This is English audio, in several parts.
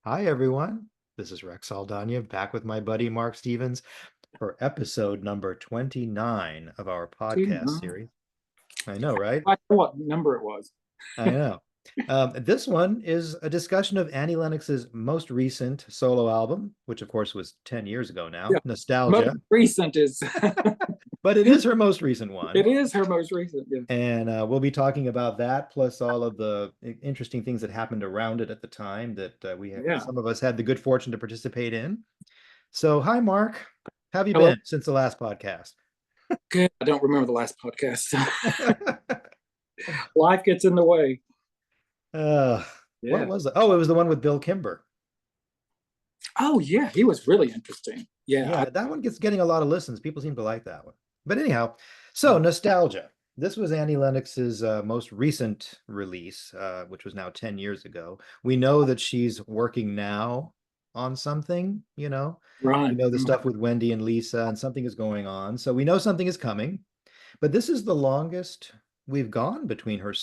Hi, everyone. This is Rex Saldana back with my buddy Mark Stevens for episode number 29 of our podcast series. I know, right? I know what number it was. I know. This one is a discussion of Annie Lennox's most recent solo album, which of course was 10 years ago now, Yeah, most Nostalgia, recent is but it is her most recent one. it is her most recent. Yeah, And we'll be talking about that, plus all of the interesting things that happened around it at the time that yeah. some of us had the good fortune to participate in. So, hi, Mark. How have you Hello. been since the last podcast? Good. I don't remember the last podcast. Life gets in the way. uh, what Yeah. was it? Oh, it was the one with Bill Kimber. Oh yeah, he was really interesting. Yeah. Yeah, that one gets getting a lot of listens. People seem to like that one. But anyhow, so Nostalgia. This was Annie Lennox's most recent release, which was now 10 years ago. We know that she's working now on something, you know. We Right. know the stuff with Wendy and Lisa, and something is going on. So we know something is coming. But this is the longest we've gone between her.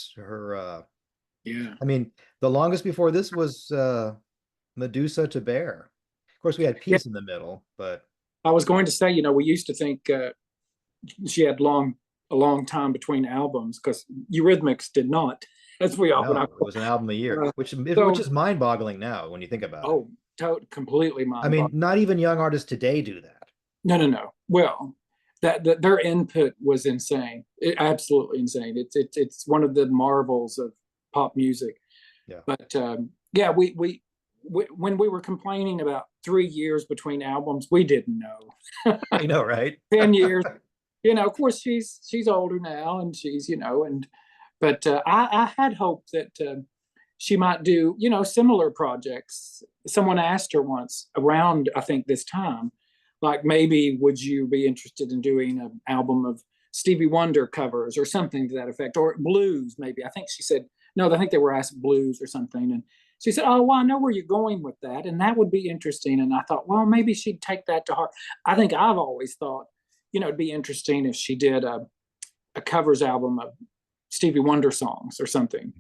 Yeah. I mean, the longest before this was Medusa to Bear. Of course, we had Yeah. Peace in the middle, but I was going to say, we used to think she had a long time between albums because Eurythmics did not, as we all. When no, it was an album a year, uh, which so is mind-boggling now when you think about it. oh, completely I mind. mean, not even young artists today do that. No, no, no. Well, that their input was insane. Absolutely insane. It's one of the marvels of pop music. Yeah, But yeah, we when we were complaining about 3 years between albums, we didn't know. I know, right? 10 years. Of course she's older now, and she's and but I had hoped that she might do similar projects. Someone asked her once around, I think, this time, like, maybe would you be interested in doing an album of Stevie Wonder covers or something to that effect, or blues maybe. I think she said no. I think they were asked blues or something, and she said, "Oh, well, I know where you're going with that, and that would be interesting." And I thought, well, maybe she'd take that to heart. I think I've always thought, it'd be interesting if she did a covers album of Stevie Wonder songs or something,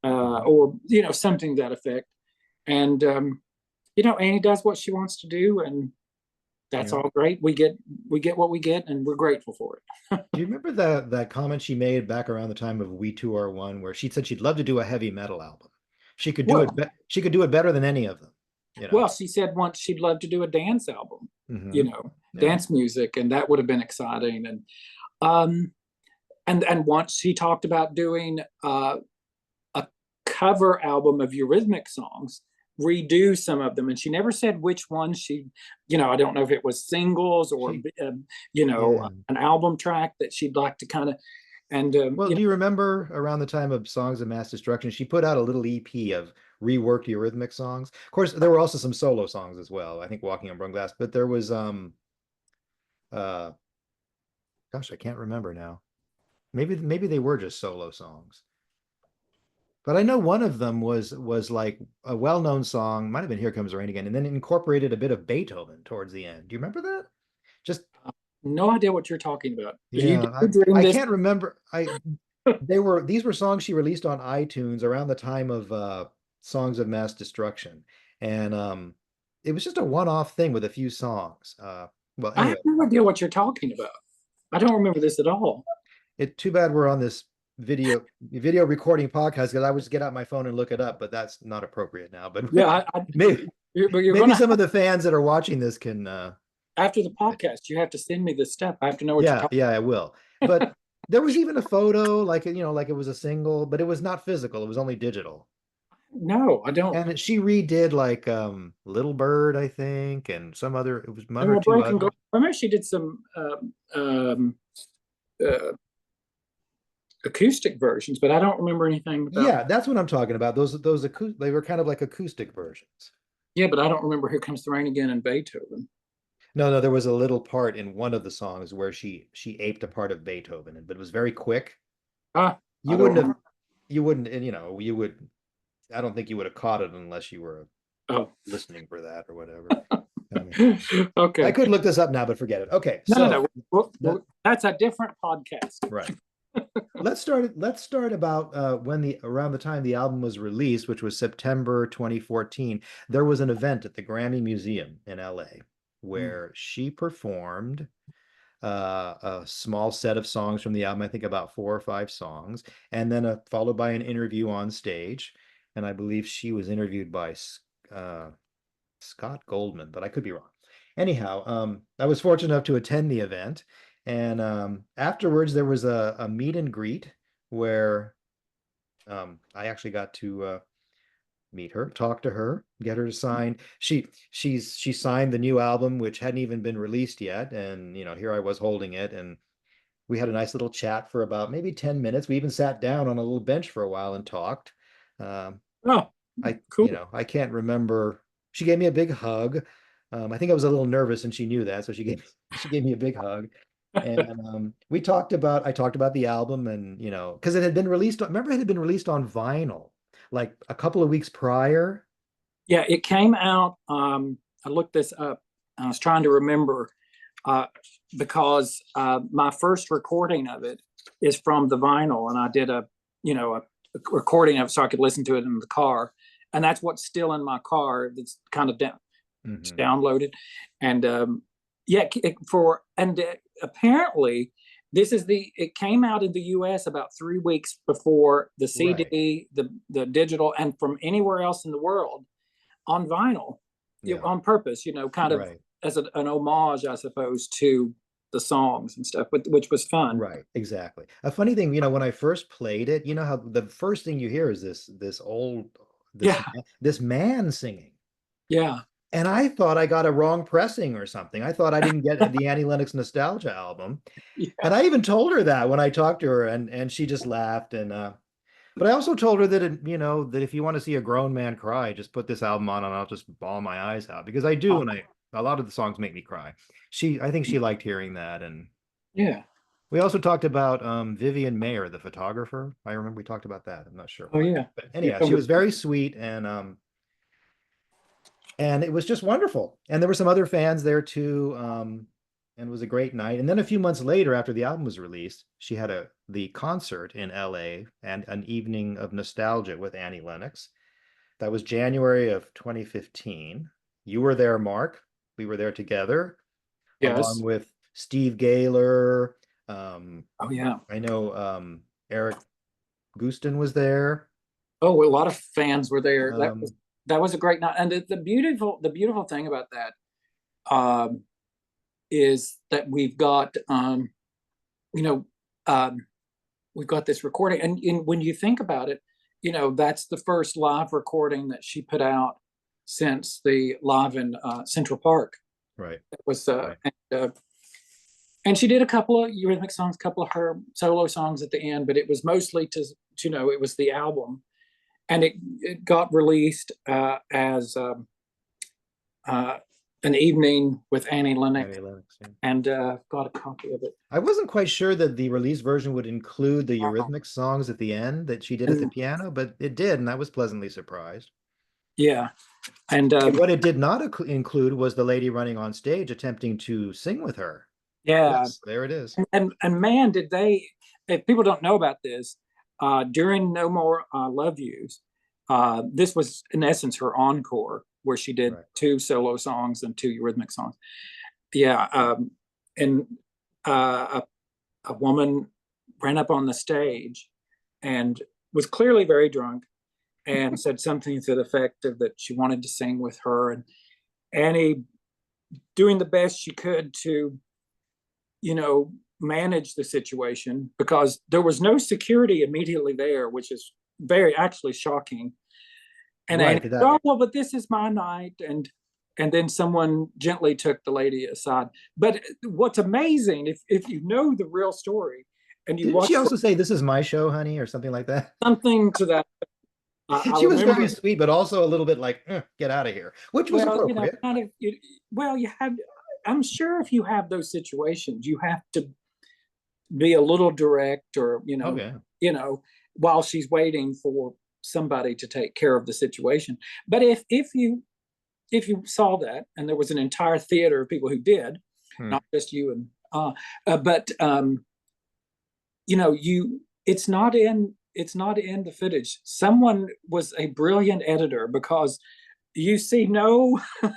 or something to that effect. And Annie does what she wants to do, and that's Yeah. all great. We get what we get, and we're grateful for it. Do you remember that comment she made back around the time of We Two Are One, where she said she'd love to do a heavy metal album? She could do well, it. She could do it better than any of them. You know. well, she said once she'd love to do a dance album, Hmm. Yeah. dance music, and that would have been exciting. Um, and once she talked about doing a cover album of Eurythmic songs, redo some of them, and she never said which ones she, I don't know if it was singles or She. Yeah. an album track that she'd like to kind of, and Well, do you remember around the time of Songs of Mass Destruction, she put out a little EP of reworked Eurythmic songs. Of course, there were also some solo songs as well. I think Walking on Broken Glass, but there was uh gosh, I can't remember now. Maybe they were just solo songs. But I know one of them was like a well-known song, might have been Here Comes the Rain Again, and then it incorporated a bit of Beethoven towards the end. Do you remember that? Just no idea what you're talking about. You yeah, dream I this? can't remember. These were songs she released on iTunes around the time of Songs of Mass Destruction. And it was just a one-off thing with a few songs. Well, I have anyway, no idea what you're talking about. I don't remember this at all. too bad we're on this video recording podcast because I would just get out my phone and look it up, but that's not appropriate now. But Yeah, maybe you're maybe gonna some of the fans that are watching this can after the podcast, you have to send me this stuff. I have to know what you're yeah, talking. yeah, I will. But there was even a photo, like like it was a single, but it was not physical, it was only digital. No, I don't. And she redid like Little Bird, I think, and some other, it was one And or we'll two break and go. others. I remember she did some uh, acoustic versions, but I don't remember anything about. Yeah, that's what I'm talking about. Those they were kind of like acoustic versions. Yeah, but I don't remember "Here Comes the Rain Again" and Beethoven. No, no, there was a little part in one of the songs where she aped a part of Beethoven, but it was very quick. Ah, You I wouldn't don't. have you wouldn't, and you would, I don't think you would have caught it unless you were Oh, listening for that or whatever. I mean, I okay. could look this up now, but forget it. Okay, No, no, so no. That's a different podcast. right. Let's start about when the around the time the album was released, which was September 2014. There was an event at the Grammy Museum in LA Mm. where she performed a small set of songs from the album, I think about 4 or 5 songs, and then followed by an interview on stage. And I believe she was interviewed by uh, Scott Goldman, but I could be wrong. Anyhow, I was fortunate enough to attend the event, and afterwards there was a meet and greet where I actually got to meet her, talk to her, get her to sign. She signed the new album, which hadn't even been released yet, and here I was holding it, and we had a nice little chat for about maybe 10 minutes. We even sat down on a little bench for a while and talked. Um, Oh, I, cool. I can't remember. She gave me a big hug. I think I was a little nervous and she knew that, so she gave me a big hug. And I talked about the album and because it had been released, remember it had been released on vinyl like a couple of weeks prior. Yeah, it came out. I looked this up. I was trying to remember uh, because my first recording of it is from the vinyl, and I did a recording of it so I could listen to it in the car, and that's what's still in my car. It's kind of Hmm. downloaded, and yeah, apparently it came out in the U.S. about 3 weeks before the Right. CD, the digital, and from anywhere else in the world on vinyl, Yeah. on purpose, kind of Right. as an homage, I suppose, to the songs and stuff, which was fun. Right, exactly. A funny thing, when I first played it, you know how the first thing you hear is this old Yeah, this man singing. yeah, And I thought I got a wrong pressing or something. I thought I didn't get the Annie Lennox Nostalgia album. yeah. And I even told her that when I talked to her and she just laughed and but I also told her that that if you want to see a grown man cry, just put this album on and I'll just bawl my eyes out because I do and I a lot of the songs make me cry. I think she liked hearing that and Yeah. we also talked about Vivian Mayer, the photographer. I remember we talked about that. I'm not sure Oh why. yeah. But Yeah. anyhow, she was very sweet and it was just wonderful. And there were some other fans there too. And it was a great night. And then a few months later, after the album was released, she had the concert in LA and an evening of nostalgia with Annie Lennox. That was January of 2015. You were there, Mark. We were there together, along Yes. with Steve Gaylor. Um, Oh yeah. I know Eric Gustin was there. Oh, a lot of fans were there. Um, That was a great night, and the beautiful thing about that um, is that you know um, we've got this recording, and when you think about it, that's the first live recording that she put out since the live in Central Park. right, It was right, and she did a couple of Eurythmic songs, a couple of her solo songs at the end, but it was mostly it was the album, and it got released as uh, an evening with Annie Lennox, Annie Lennox. Yeah. and got a copy of it. I wasn't quite sure that the release version would include the Uh, Eurythmics songs at the end that she did at the and piano, but it did, and I was pleasantly surprised. yeah, and What it did not include was the lady running on stage attempting to sing with her. yeah, Yes, there it is. and man, did they? If people don't know about this, during No More Love Yous, this was in essence her encore, where she did Right. two solo songs and two Eurythmic songs. Yeah, and a woman ran up on the stage and was clearly very drunk and said something to the effect of that she wanted to sing with her, and Annie, doing the best she could to manage the situation, because there was no security immediately there, which is very actually shocking. And Annie Right, said, that oh well, but this is my night, and then someone gently took the lady aside. But what's amazing, if you know the real story and you didn't watch she also say this is my show, honey, or something like that? something to that, I She was very remember. sweet, but also a little bit like, get out of here, which was Well, appropriate. kind of. Well, you have. I'm sure if you have those situations, you have to be a little direct, or Oh yeah. while she's waiting for somebody to take care of the situation. But if you saw that, and there was an entire theater of people who did, Hmm. not just you and but it's not in the footage. Someone was a brilliant editor, because you see no you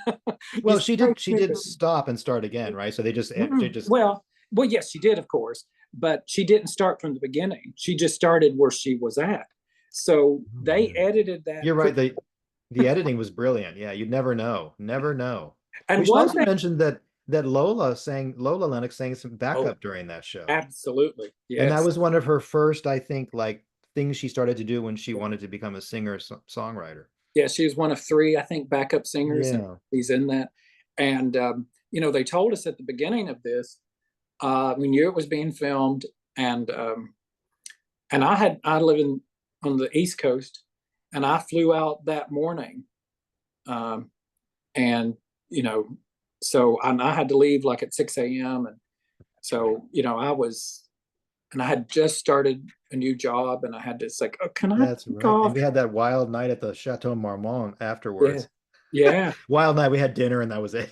Well, see no she did stop and start again, right? So they Mm-mm. just Well, yes, she did, of course, but she didn't start from the beginning. She just started where she was at. So Oh, they man. edited that You're right. pretty. The editing was brilliant. Yeah, you'd never know. Never know. We And should one also thing, mention that Lola Lennox sang some oh, backup during that show. absolutely, And that yes, was one of her first, I think, like things she started to do when she wanted to become a singer songwriter. yeah, she was one of three, I think, backup singers, and Yeah. he's in that. And they told us at the beginning of this, we knew it was being filmed, and I live on the East Coast, and I flew out that morning, um, and you know, so I had to leave like at 6 a.m. and so I had just started a new job, and I had to say, oh, can I That's take right. And off? we had that wild night at the Chateau Marmont Yeah, afterwards. yeah. Wild night. We had dinner and that was it.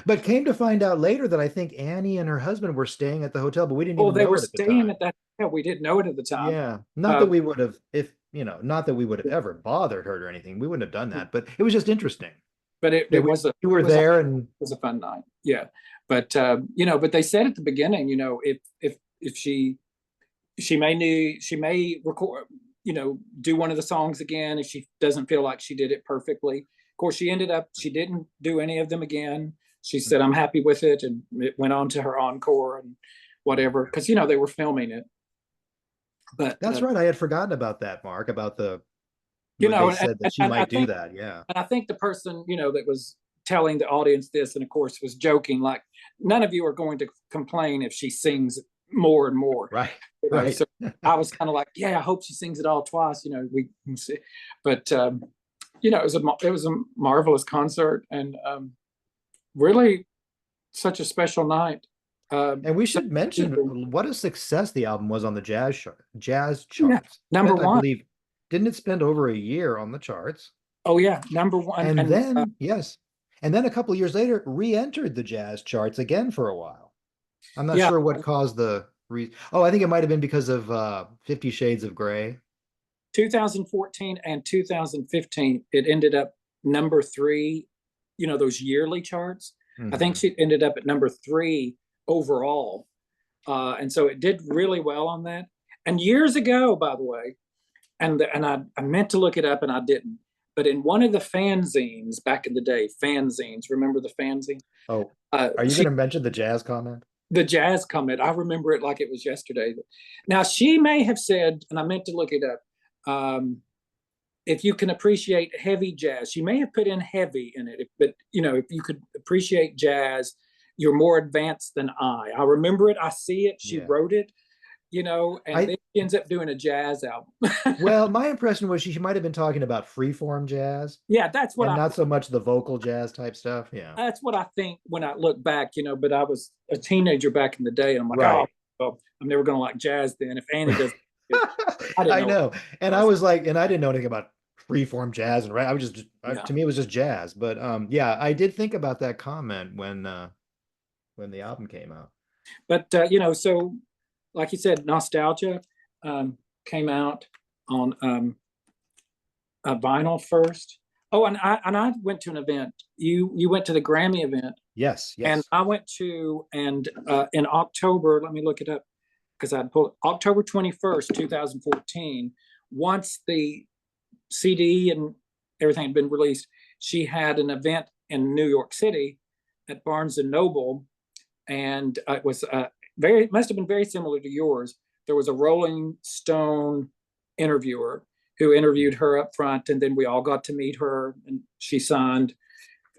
But came to find out later that I think Annie and her husband were staying at the hotel, but we didn't Oh, even they know were it at the staying time. at that. Yeah, we didn't know it at the time. Yeah. Not that Uh, we would have, if, not that we would have ever bothered her or anything. We wouldn't have done that, but it was just interesting but that we were there and was a fun night. Yeah, but but they said at the beginning, if she may record, do one of the songs again if she doesn't feel like she did it perfectly. Of course, she didn't do any of them again. She said, I'm happy with it, and it went on to her encore and whatever, because they were filming it. But that's right. I had forgotten about that, Mark, about you what they know, said that she and I might do think that. Yeah. and I think the person that was telling the audience this, and of course was joking, like, none of you are going to complain if she sings more and more. Right. Right. So I was kind of like, yeah, I hope she sings it all twice. We can see, but it was a marvelous concert, and really such a special night. And we So should mention people, what a success the album was on the jazz yeah, charts. number I one. believe, didn't it spend over a year on the charts? Oh yeah, number one, And and then, yes, and then a couple of years later, re-entered the jazz charts again for a while. I'm not yeah, sure what caused the Oh, I think it might have been because of 50 Shades of Grey. 2014 and 2015, it ended up number three. Those yearly charts. I think Hmm. she ended up at number three overall, and so it did really well on that. And years ago, by the way, and I meant to look it up and I didn't. But in one of the fanzines back in the day, fanzines, remember the fanzine? Oh, Uh, are you going she to mention the jazz comment? the jazz comment. I remember it like it was yesterday. Now she may have said, and I meant to look it up. If you can appreciate heavy jazz, she may have put in heavy in it. But if you could appreciate jazz, you're more advanced than I. I remember it. I see it. She Yeah. wrote it. And I then she ends up doing a jazz album. Well, my impression was she might have been talking about freeform jazz Yeah, and not so much the vocal jazz type stuff. Yeah. that's what I think when I look back. But I was a teenager back in the day, and I'm like, oh, Right. well, I'm never going to like jazz then. If Annie does it, I didn't I know what know. And it I was. was like, and I didn't know anything about freeform jazz and right. I was just Yeah. to me it was just jazz. But yeah, I did think about that comment when the album came out. But so like you said, Nostalgia came out on a vinyl first. Oh, and I went to an event. You went to the Grammy event, Yes, and yes. I went to and in October. Let me look it up because I pulled October 21st, 2014. Once the CD and everything had been released, she had an event in New York City at Barnes and Noble, and it was it must have been very similar to yours. There was a Rolling Stone interviewer who interviewed her up front, and then we all got to meet her, and she signed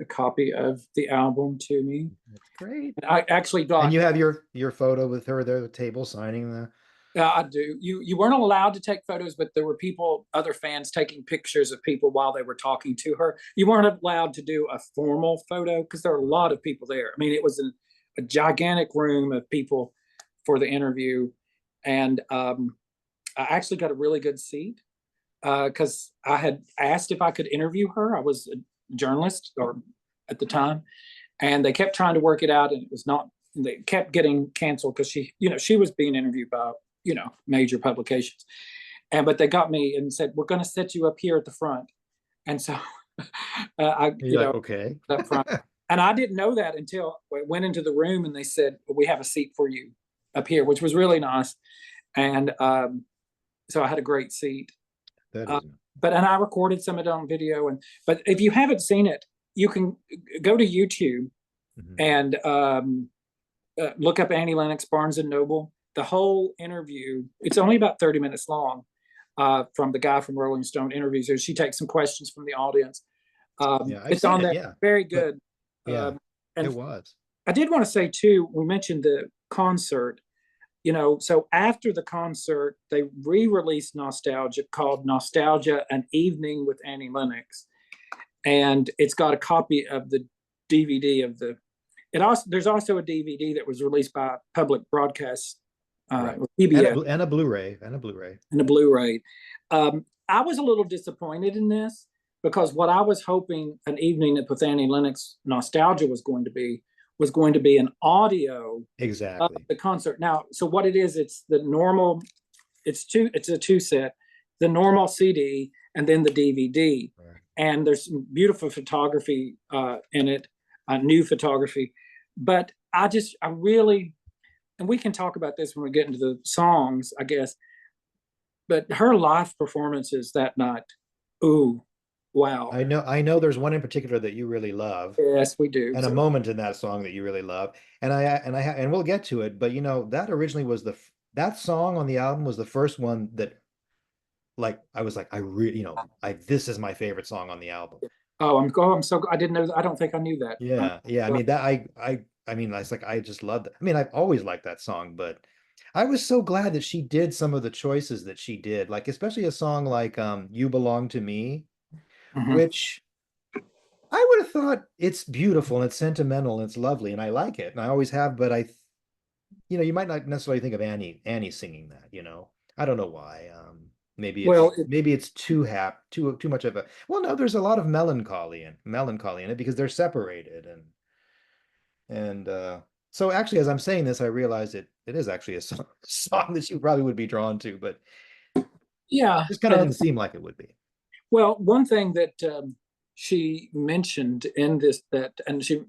a copy of the album to me. That's great. And I actually And got, you have your photo with her there at the table signing the I do. You weren't allowed to take photos, but there were other fans taking pictures of people while they were talking to her. You weren't allowed to do a formal photo because there were a lot of people there. I mean, it was a gigantic room of people for the interview, and I actually got a really good seat because I had asked if I could interview her. I was a journalist or at the time, and they kept trying to work it out, and it was not they kept getting canceled because she was being interviewed by, major publications. But they got me and said, we're going to set you up here at the front. And so I, You're like, okay. up front. And I didn't know that until I went into the room and they said, we have a seat for you up here, which was really nice. And so I had a great seat. That is. And I recorded some of it on video. But if you haven't seen it, you can go to YouTube and look up Annie Lennox, Barnes and Noble. The whole interview, it's only about 30 minutes long, from the guy from Rolling Stone interviews her. She takes some questions from the audience. It's on there. Yeah. Very good. But, and it was. I did want to say too, we mentioned the concert, so after the concert, they re-released Nostalgia, called Nostalgia, An Evening with Annie Lennox. And it's got a copy of the DVD of there's also a DVD that was released by Public Broadcast, PBS. And a Blu-ray. I was a little disappointed in this because what I was hoping An Evening with Annie Lennox Nostalgia was going to be an audio exactly of the concert. Now, so what it is, it's the normal, it's a two set, the normal CD and then the DVD. Right. And there's some beautiful photography in it, new photography. But I really, and we can talk about this when we get into the songs, I guess, but her live performances that night, ooh, wow. I know there's one in particular that you really love. Yes, we do. And a moment in that song that you really love. And we'll get to it, but that originally was that song on the album was the first one that, like, I was like, this is my favorite song on the album. Oh, I didn't know that. I don't think I knew that. Yeah. I mean, I just loved it. I mean, I've always liked that song, but I was so glad that she did some of the choices that she did, like especially a song like You Belong to Me, which I would have thought it's beautiful and it's sentimental and it's lovely and I like it and I always have, but you might not necessarily think of Annie singing that, I don't know why. Maybe it's too much of a, well, no, there's a lot of melancholy in it because they're separated and so actually as I'm saying this I realize it is actually a song that you probably would be drawn to, but yeah, just kind of didn't seem like it would be. Well, one thing that she mentioned in this, and she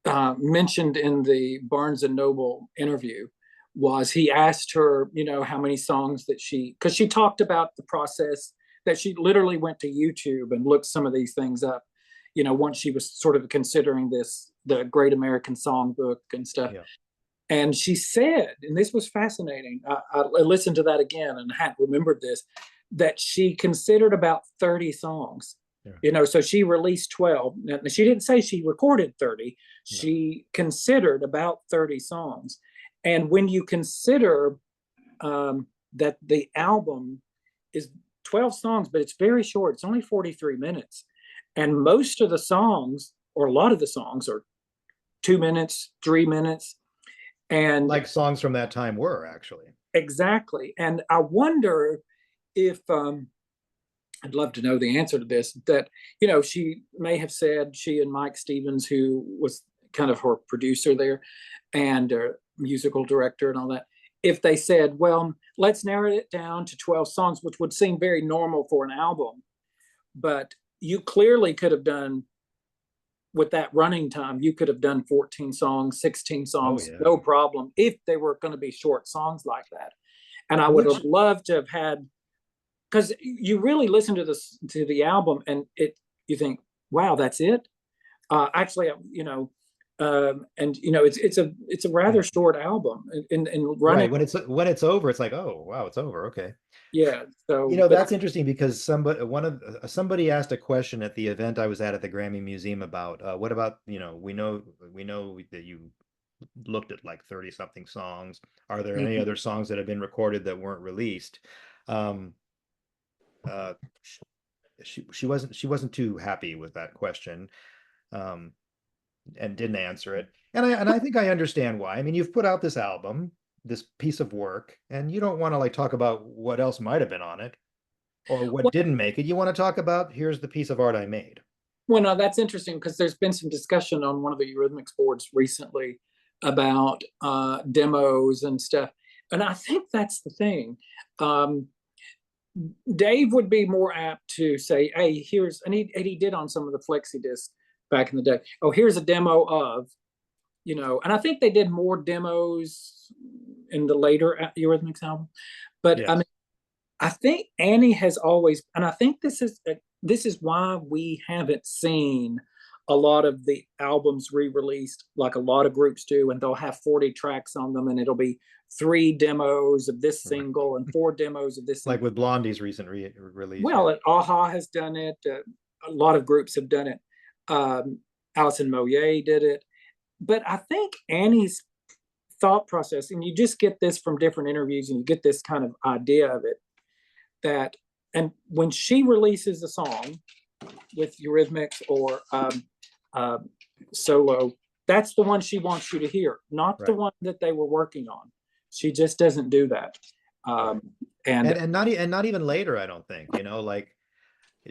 mentioned in the Barnes and Noble interview, was he asked her, how many songs that because she talked about the process that she literally went to YouTube and looked some of these things up, once she was sort of considering the Great American Songbook and stuff. Yeah. And she said, and this was fascinating, I listened to that again and hadn't remembered this, that she considered about 30 songs. Yeah. So she released 12. Now, she didn't say she recorded 30. No. She considered about 30 songs. And when you consider that the album is 12 songs, but it's very short, it's only 43 minutes. And most of the songs, or a lot of the songs, are 2 minutes, 3 minutes. And like songs from that time were actually. Exactly. And I wonder if I'd love to know the answer to this, that she may have said, she and Mike Stevens, who was kind of her producer there and musical director and all that, if they said, well, let's narrow it down to 12 songs, which would seem very normal for an album, but you clearly could have done, with that running time, you could have done 14 songs, 16 songs, no problem, if they were going to be short songs like that. And I would have loved to have had, because you really listen to the album and you think, wow, that's it. Actually, it's a rather short album and running. Right. When it's over, it's like, oh wow, it's over. Okay. Yeah. So that's interesting because somebody asked a question at the event I was at the Grammy Museum about what about, we know that you looked at like 30 something songs. Are there any other songs that have been recorded that weren't released? She wasn't too happy with that question, and didn't answer it. And I think I understand why. I mean, you've put out this album, this piece of work, and you don't want to like talk about what else might have been on it or what didn't make it. You want to talk about, here's the piece of art I made. Well, no, that's interesting because there's been some discussion on one of the Eurythmics boards recently about demos and stuff. And I think that's the thing. Um, Dave would be more apt to say, "Hey, here's," and he did on some of the flexi discs back in the day. "Oh, here's a demo of," you know. And I think they did more demos in the later Eurythmics album. But I mean, Yes. I think Annie has always, and I think this is why we haven't seen a lot of the albums re-released like a lot of groups do, and they'll have 40 tracks on them, and it'll be 3 demos of this Right. single and 4 demos of this Like single. with Blondie's recent release. Yeah. Well, Aha has done it. A lot of groups have done it. Alison Moyet did it. But I think Annie's thought process, and you just get this from different interviews, and you get this kind of idea of it, that, and when she releases a song with Eurythmics or solo, that's the one she wants you to hear, not the Right. one that they were working on. She just doesn't do that. Right. Um, and And not even later, I don't think, like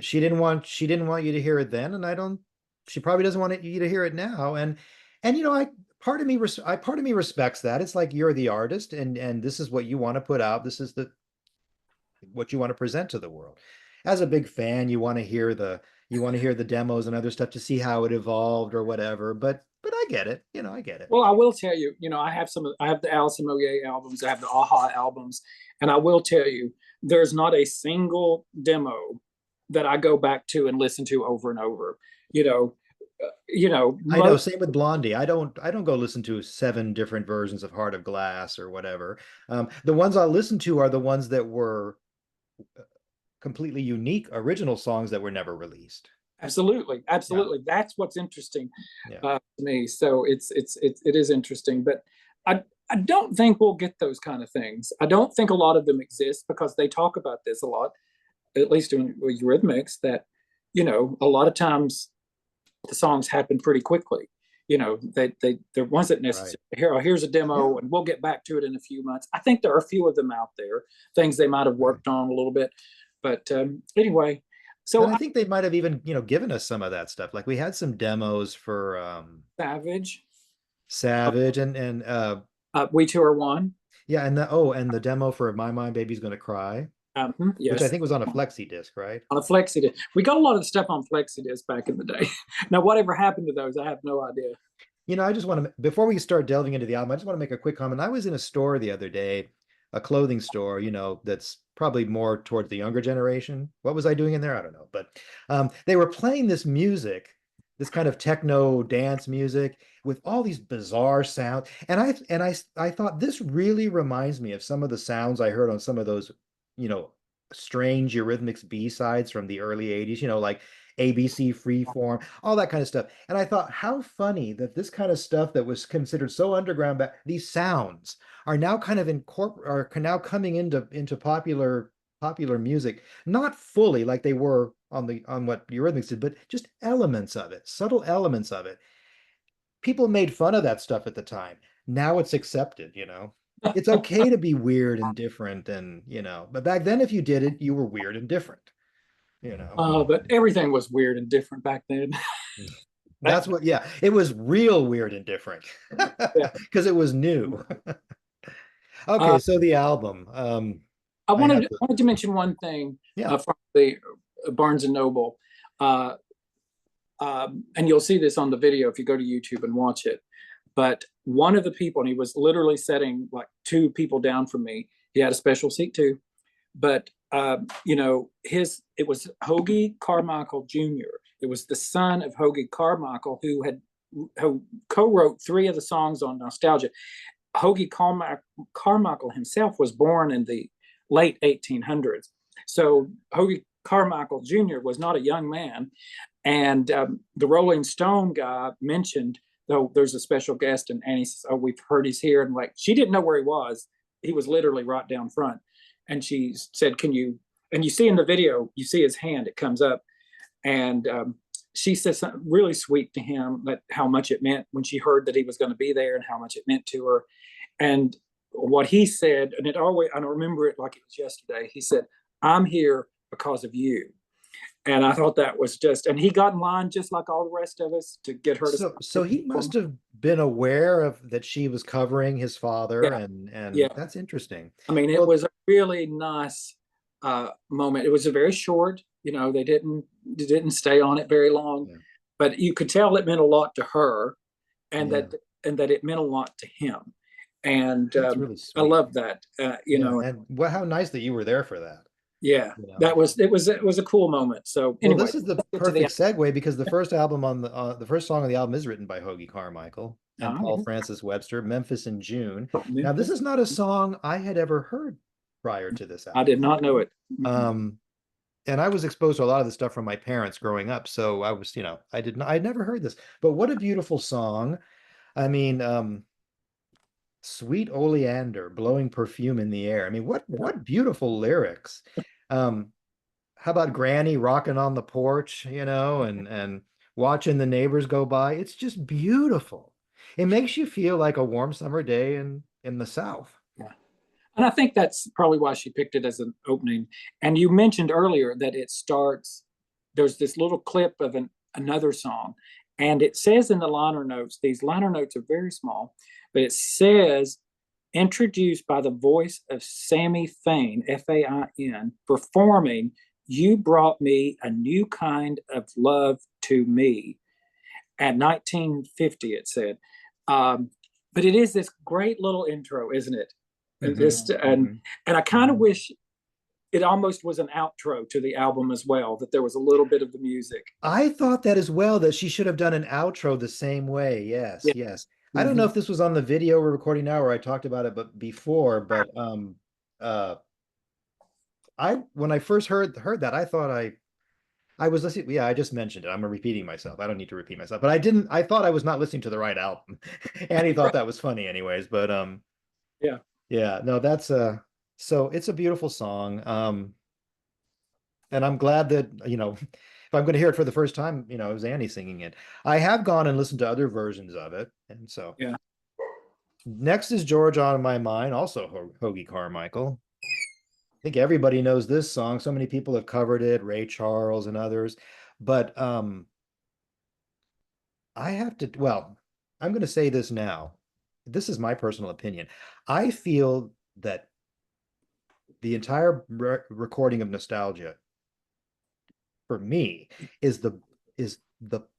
she didn't want you to hear it then, and I don't she probably doesn't want you to hear it now. And I part of me respects that. It's like you're the artist, and this is what you want to put out. This is the what you want to present to the world. As a big fan, you want to hear the demos and other stuff to see how it evolved or whatever. But I get it. I get it. well, I will tell you, I have I have the Alison Moyet albums, I have the Aha albums, and I will tell you, there's not a single demo that I go back to and listen to over and over. You know, I know, most, same with Blondie. I don't go listen to 7 different versions of Heart of Glass or whatever. The ones I listen to are the ones that were completely unique original songs that were never released. absolutely, Yeah. absolutely. That's what's interesting Yeah. to me. So it is interesting, but I don't think we'll get those kind of things. I don't think a lot of them exist because they talk about this a lot, at least in Eurythmics, that a lot of times the songs happen pretty quickly. There wasn't necessarily, Right. here's a Yeah. demo and we'll get back to it in a few months. I think there are a few of them out there, things they might have Right. worked on a little bit. But anyway, so And I think they might have even, given us some of that stuff. Like we had some demos for Savage, Savage and We Two Are One. yeah, and the demo for My Mind Baby's Gonna Cry, which I Yes, think was on a flexi disc, right? on a flexi disc. We got a lot of the stuff on flexi disc back in the day. Now, whatever happened to those, I have no idea. I just want to, before we start delving into the album, I just want to make a quick comment. I was in a store the other day, a clothing store, that's probably more towards the younger generation. What was I doing in there? I don't know. But they were playing this music, this kind of techno dance music with all these bizarre sounds. And I thought this really reminds me of some of the sounds I heard on some of those, you know, strange Eurythmics B-sides from the early 80s, like ABC Freeform, all that kind of stuff. And I thought, how funny that this kind of stuff that was considered so underground, but these sounds are now kind of are now coming into popular music, not fully like they were on what Eurythmics did, but just elements of it, subtle elements of it. People made fun of that stuff at the time. Now it's accepted. It's okay to be weird and different, but back then if you did it, you were weird and different, you know. But everything was weird and different back then. That's what, yeah, it was real weird and different Yeah. because it was new. Uh, Okay, so the album. I I have to, wanted to mention one thing yeah, from the Barnes and Noble, uh, and you'll see this on the video if you go to YouTube and watch it. But one of the people, and he was literally sitting like 2 people down from me. He had a special seat too, but it was Hoagy Carmichael Jr. It was the son of Hoagy Carmichael who co-wrote 3 of the songs on Nostalgia. Hoagy Carmichael himself was born in the late 1800s. So Hoagy Carmichael Jr. was not a young man. And the Rolling Stone guy mentioned, though, there's a special guest, and Annie says, "Oh, we've heard he's here." And like, she didn't know where he was. He was literally right down front. And she said, "Can you," and you see in the video, you see his hand, it comes up. And she says something really sweet to him, that how much it meant when she heard that he was going to be there and how much it meant to her. And what he said, and I remember it like it was yesterday. He said, "I'm here because of you." And I thought that was just, and he got in line just like all the rest of us to get her to So stop so singing he for him. must have been aware of that she was covering his father, Yeah, and yeah. that's interesting. I mean, it Well, was a really nice moment. It was a very short, they didn't stay on it very long, yeah, but you could tell it meant a lot to her, and yeah, that it meant a lot to him, and that's really I sweet. love that. Yeah, and well, how nice that you were there for that. Yeah, You know. that was it was a cool moment. So Well, anyway, this is the let's get to the perfect segue because the first album on the first song on the album is written by Hoagie Carmichael and Paul yeah, Francis Webster, Memphis in June. Now, this Memphis. is not a song I had ever heard prior to this I did album. not know it. Um, and I was exposed to a lot of the stuff from my parents growing up, so I was, I'd never heard this. But what a beautiful song. I mean, Sweet Oleander, blowing perfume in the air. I mean, Yeah. what beautiful lyrics. Um, how about Granny rocking on the porch, and watching the neighbors go by? It's just beautiful. It makes you feel like a warm summer day in the South. Yeah. And I think that's probably why she picked it as an opening. And you mentioned earlier that it starts, there's this little clip of another song. And it says in the liner notes, these liner notes are very small, but it says, introduced by the voice of Sammy Fain, Fain, performing, You Brought Me a New Kind of Love to Me. At 1950, it said. But it is this great little intro, isn't it? And Hmm. just and Hmm. and I kind of Hmm. wish it almost was an outro to the album as well, that there was a little bit of the music. I thought that as well, that she should have done an outro the same way. Yes, Yeah. yes. I don't know Mm-hmm. if this was on the video we're recording now or I talked about it but before, but uh I when I first heard that, I thought I was listening. Yeah, I just mentioned it. I'm repeating myself. I don't need to repeat myself, but I didn't. I thought I was not listening to the right album. Annie thought Right. that was funny, anyways. But Yeah. yeah, no, that's so it's a beautiful song. And I'm glad that if I'm going to hear it for the first time, it was Annie singing it. I have gone and listened to other versions of it, and so Yeah. next is George on My Mind, also Hoagie Carmichael. I think everybody knows this song. So many people have covered it, Ray Charles and others. But I have to, well, I'm going to say this now. This is my personal opinion. I feel that the entire recording of Nostalgia for me is the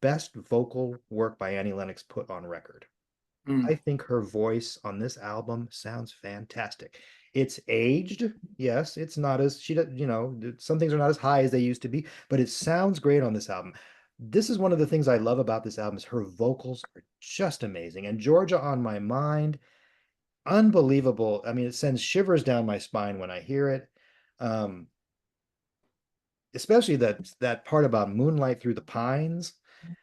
best vocal work by Annie Lennox put on record. Mm. I think her voice on this album sounds fantastic. It's aged. Yes, it's not as she does, some things are not as high as they used to be, but it sounds great on this album. This is one of the things I love about this album is her vocals are just amazing. And Georgia on My Mind, unbelievable. I mean, it sends shivers down my spine when I hear it. Um, Especially that part about moonlight through the pines.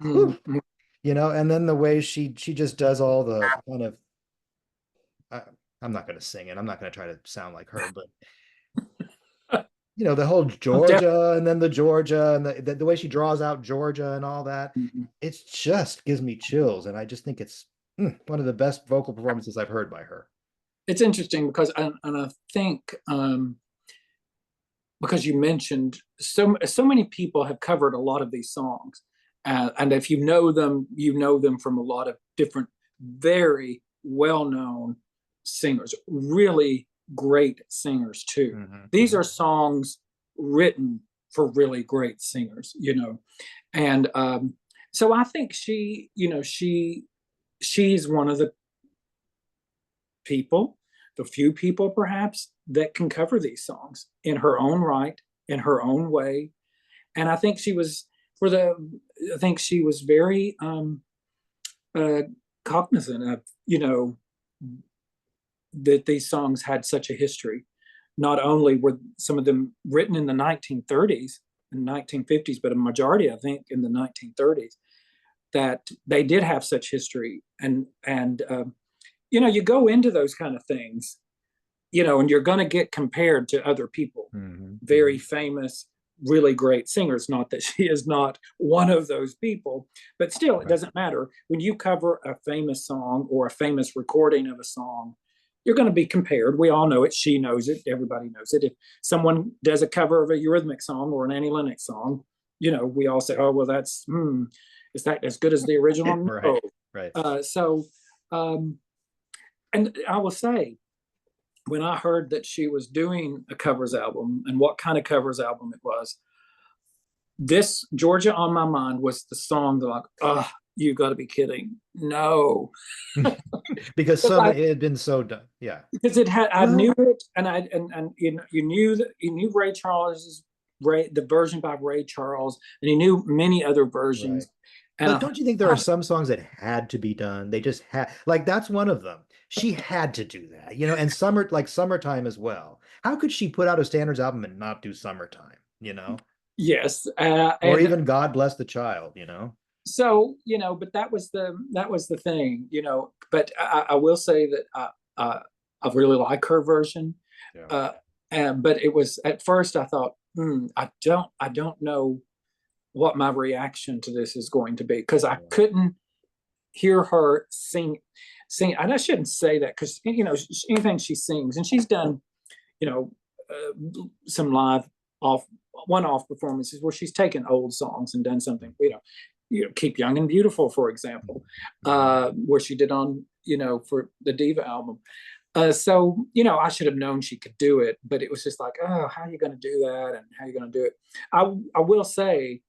Mm. Whew, Mm. and then the way she just does all the kind of I, I'm not going to sing it. I'm not going to try to sound like her, but the whole I'm definitely. Georgia and then the Georgia and the way she draws out Georgia and all that, it's just gives me chills. And I just think it's one of the best vocal performances I've heard by her. It's interesting because and I think because you mentioned so many people have covered a lot of these songs, and if you know them from a lot of different, very well known singers, really great singers too. Hmm. These Hmm. are songs written for really great singers, and so I think she's one of the people, the few people perhaps that can cover these songs in her own right, in her own way. And I think she was for the, I think she was very uh, cognizant of, that these songs had such a history. Not only were some of them written in the 1930s and 1950s, but a majority, I think, in the 1930s, that they did have such history. And you go into those kind of things, and you're going to get compared to other people, Hmm. very famous, really great singers. Not that she is not one of those people, but still, it Right. doesn't matter. When you cover a famous song or a famous recording of a song, you're going to be compared. We all know it. She knows it. Everybody knows it. If someone does a cover of a Eurythmics song or an Annie Lennox song, we all say, oh, well, is that as good as the original? Right, No. right. So, and I will say, when I heard that she was doing a covers album and what kind of covers album it was, this Georgia on My Mind was the song that, like, oh, you got to be kidding. No. Because Because it had been so done. Yeah. it had, I Well, knew it, and you knew that you knew Ray Charles's the version by Ray Charles, and you knew many other right. versions. And But I thought, don't you think there are God, some songs that had to be done? They just had, like, that's one of them. She had to do that, and summertime as well. How could she put out a standards album and not do summertime? yes, Or and even God Bless the Child? so but that was the thing, but I will say that I really like her version. Yeah. uh but it was, at first I thought, I don't know what my reaction to this is going to be, because I Yeah. couldn't hear her sing. And I shouldn't say that, because anything she sings, and she's done you know some live off one-off performances where she's taken old songs and done something, Keep Young and Beautiful, for example, Mhm. where she did on, for the Diva album. So, I should have known she could do it, but it was just like, oh, how are you going to do that? And how are you going to do it? I will say,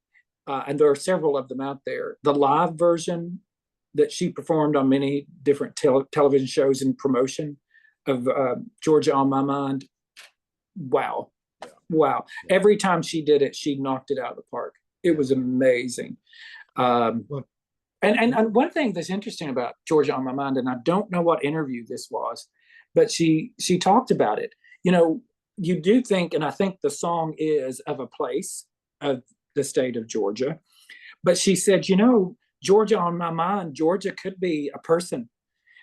and there are several of them out there, the live version that she performed on many different television shows in promotion of Georgia on My Mind. Wow. Yeah. Wow. Yeah. Every time she did it, she knocked it out of the park. It Yeah. was amazing. Um, Well, and one thing that's interesting about Georgia on My Mind, and I don't know what interview this was, but she talked about it. You do think, and I think the song is of a place of the state of Georgia, but she said, Georgia on My Mind, Georgia could be a person. right.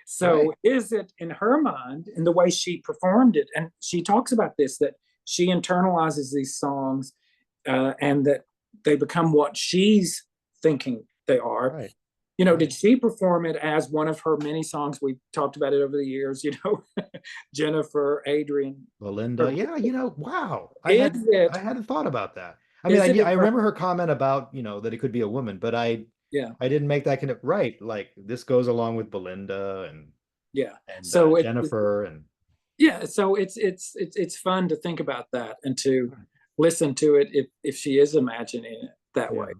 So is it in her mind, in the way she performed it? And she talks about this, that she internalizes these songs, and that they become what she's thinking they are. Right. Did Right. she perform it as one of her many songs? We've talked about it over the years, Jennifer, Adrian. Belinda. Or Yeah, wow. I is had I it, hadn't thought about that. I mean, is it in I her? remember her comment about, that it could be a woman, but I Yeah, I didn't make that kind of right. Like this goes along with Belinda and yeah. and So Jennifer and yeah, so it's fun to think about that and to listen to it if she is imagining it that yeah. way.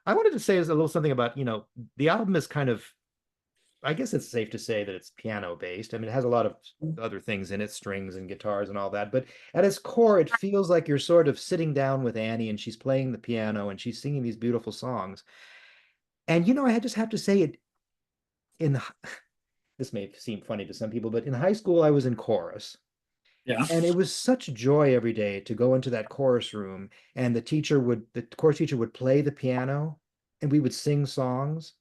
I wanted to say a little something about, the album is kind of, I guess it's safe to say that it's piano based. I mean, it has a lot of other things in it, strings and guitars and all that, but at its core, it feels like you're sort of sitting down with Annie and she's playing the piano and she's singing these beautiful songs. And I just have to say it in this may seem funny to some people, but in high school I was in chorus. Yeah. And it was such joy every day to go into that chorus room and the chorus teacher would play the piano and we would sing songs.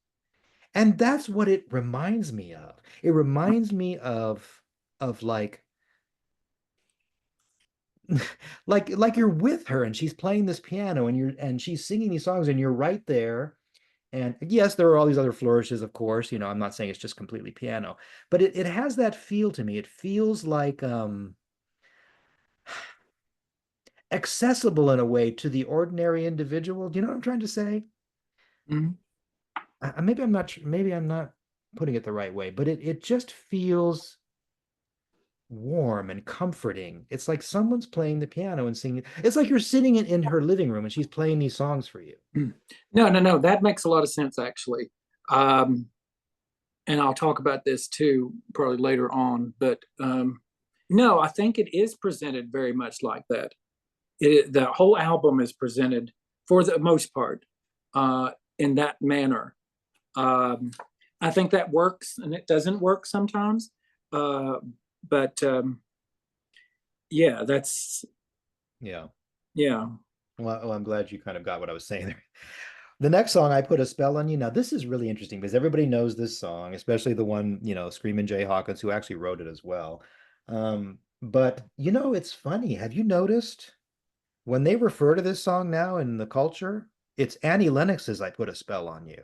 And that's what it reminds me of. It reminds me of like you're with her and she's playing this piano and she's singing these songs and you're right there. And yes, there are all these other flourishes, of course. I'm not saying it's just completely piano, but it has that feel to me. It feels like accessible in a way to the ordinary individual. Do you know what I'm trying to say? Mhm. Maybe I'm not putting it the right way, but it just feels warm and comforting. It's like someone's playing the piano and singing. It's like you're sitting in her living room and she's playing these songs for you. No, no, no. That makes a lot of sense, actually. Um, and I'll talk about this too, probably later on. But no, I think it is presented very much like that. The whole album is presented, for the most part, in that manner. Um, I think that works, and it doesn't work sometimes. Uh, but yeah, Yeah. yeah. Well, I'm glad you kind of got what I was saying there. The next song, I Put a Spell on You. Now, this is really interesting because everybody knows this song, especially the one, Screamin' Jay Hawkins, who actually wrote it as well. But it's funny. Have you noticed when they refer to this song now in the culture, it's Annie Lennox's I Put a Spell on You.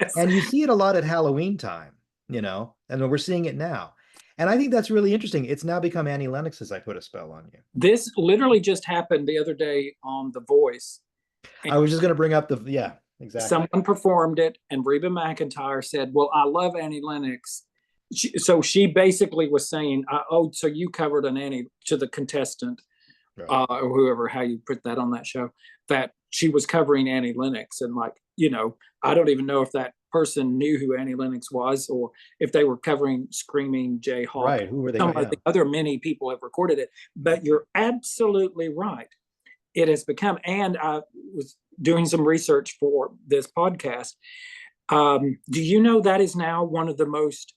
Yes. And you see it a lot at Halloween time, and we're seeing it now. And I think that's really interesting. It's now become Annie Lennox's I Put a Spell on You. This literally just happened the other day on The Voice. I was just going to bring up the, yeah, exactly. Someone performed it, and Reba McEntire said, "Well, I love Annie Lennox." So she basically was saying, "Oh, so you covered an Annie," to the contestant, Right. or whoever, how you put that on that show, that she was covering Annie Lennox, and like, I don't even know if that person knew who Annie Lennox was, or if they were covering Screaming Jay Hawk. Right. Who were they? Some of Yeah. the other many people have recorded it, but you're absolutely right. It has become, and I was doing some research for this podcast. Do you know that is now one of the most,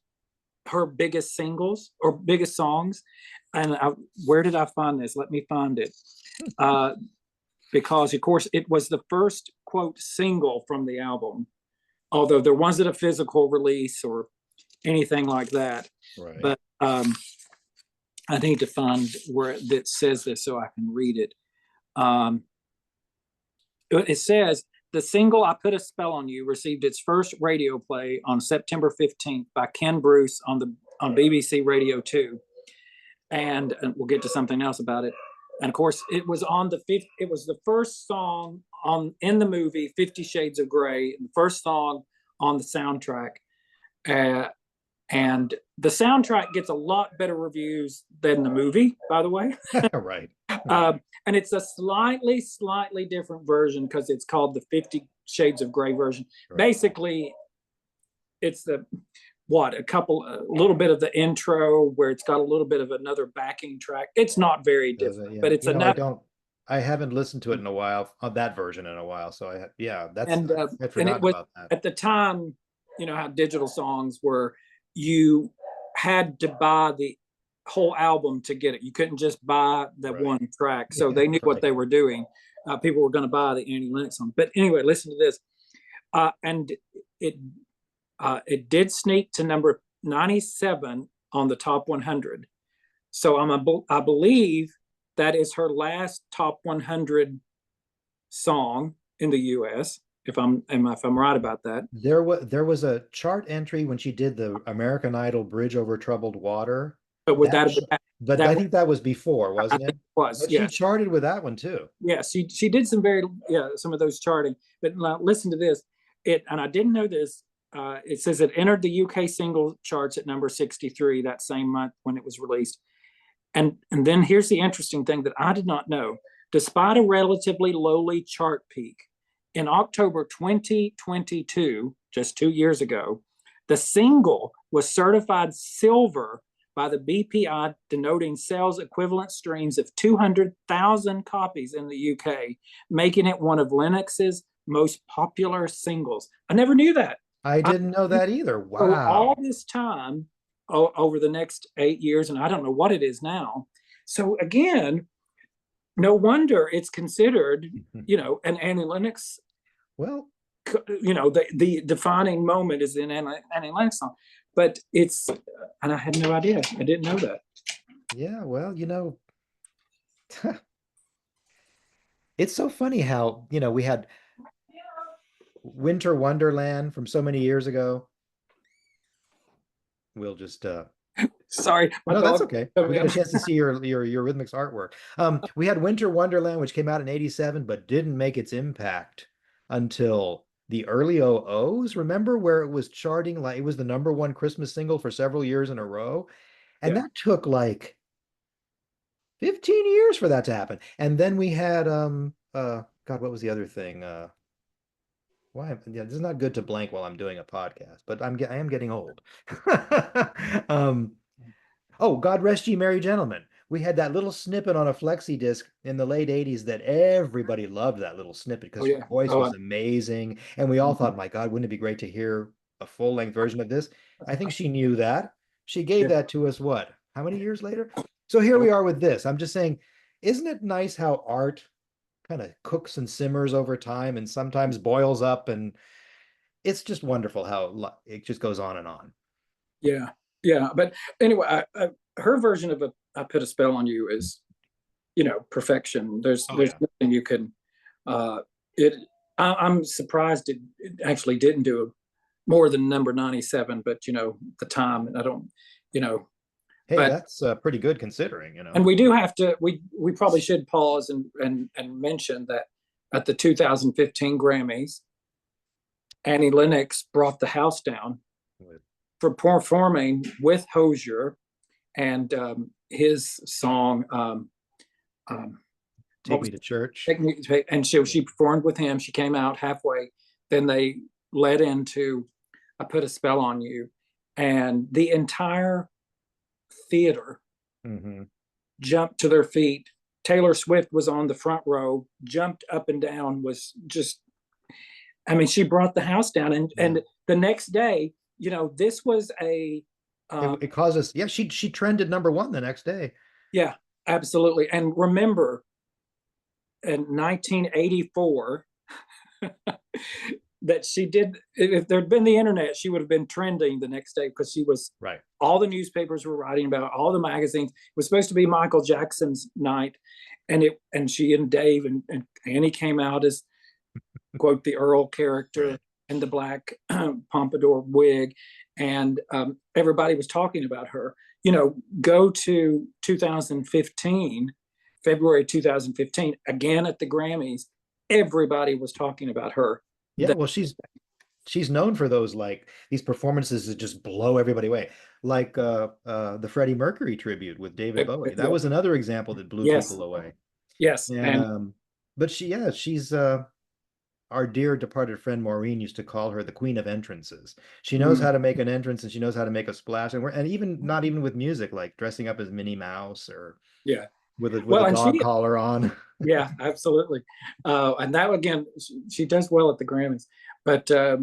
her biggest singles or biggest songs? And where did I find this? Let me find it. Because of course it was the first quote single from the album, although there wasn't a physical release or anything like that. Right. But I need to find where it says this so I can read it. It says the single "I Put a Spell on You" received its first radio play on September 15th by Ken Bruce on BBC Radio 2, and we'll get to something else about it. And of course, it was the first song in the movie 50 Shades of Grey, the first song on the soundtrack. And the soundtrack gets a lot better reviews than the movie, by the way. Right. And it's a slightly different version because it's called the 50 Shades of Grey version. Right. Basically, it's a little bit of the intro where it's got a little bit of another backing track. It's not very different, Yeah. but it's enough. I haven't listened to it in a while, that version in a while. So I had And it forgotten was about that. at the time, how digital songs were, you had to buy the whole album to get it. You couldn't just buy the one track. So they knew what they were doing. People were going to buy the Annie Lennox song. But anyway, listen to this. And it did sneak to number 97 on the top 100. So I believe that is her last top 100 song in the U.S. If I'm right about that. There was a chart entry when she did the American Idol Bridge Over Troubled Water. But I think that was before, wasn't it? Was, but yes. She charted with that one too. Yeah, she did some some of those charting. But listen to this. And I didn't know this. It says it entered the UK single charts at number 63 that same month when it was released. And then here's the interesting thing that I did not know. Despite a relatively lowly chart peak, in October 2022, just 2 years ago, the single was certified silver by the BPI, denoting sales equivalent streams of 200,000 copies in the UK, making it one of Lennox's most popular singles. I never knew that. I didn't know that either. Wow. All this time, over the next 8 years, and I don't know what it is now. So again, no wonder it's considered, an Annie Lennox. Well, the defining moment is in Annie Lennox song, but and I had no idea. I didn't know that. Yeah, well, it's so funny how, we had Winter Wonderland from so many years ago. We'll just sorry. No, that's okay. We got a chance to see your Eurythmics artwork. We had Winter Wonderland, which came out in '87, but didn't make its impact until the early 00s. Remember where it was charting, like it was the #1 Christmas single for several years in a row? And that took like 15 years for that to happen. And then we had God, what was the other thing? This is not good to blank while I'm doing a podcast, but I am getting old. Oh, God Rest Ye Merry Gentlemen. We had that little snippet on a flexi disc in the late 80s that everybody loved, that little snippet because her voice was amazing. And we all thought, my God, wouldn't it be great to hear a full-length version of this? I think she knew that. She gave that to us, how many years later? So here we are with this. I'm just saying, isn't it nice how art kind of cooks and simmers over time and sometimes boils up, and it's just wonderful how it just goes on and on. Yeah, but anyway, her version of I Put a Spell on You is, perfection. There's nothing you can. I'm surprised it actually didn't do more than number 97, but the time, and I don't, Hey, But that's pretty good considering, you and know. we do have to we probably should pause and mention that at the 2015 Grammys, Annie Lennox brought the house down With for performing with Hozier and his song. What Take was Me to Church. it? And she performed with him. She came out halfway. Then they led into "I Put a Spell on You," and the entire theater Hmm. jumped to their feet. Taylor Swift was on the front row, jumped up and down, was just, I mean, she brought the house down. And Yeah. the next day, this was a, It caused us, yeah, she trended #1 the next day. yeah, absolutely. And remember, in 1984, that she did, if there'd been the internet, she would have been trending the next day because she was, Right. all the newspapers were writing about, all the magazines. It was supposed to be Michael Jackson's night. And she and Dave and Annie came out as, quote, the Earl character Right. in the black pompadour wig. And everybody was talking about her. Go to 2015, February 2015, again at the Grammys, everybody was talking about her. Yeah, well, she's known for those like these performances that just blow everybody away. Like the Freddie Mercury tribute with David Bowie. That was another example that blew Yes, people away. yes. And And but she's our dear departed friend Maureen used to call her the queen of entrances. She knows mm, how to make an entrance and she knows how to make a splash. And even not even with music, like dressing up as Minnie Mouse or yeah. with a Well, and dog collar on. yeah, absolutely. And that again, she does well at the Grammys, but uh,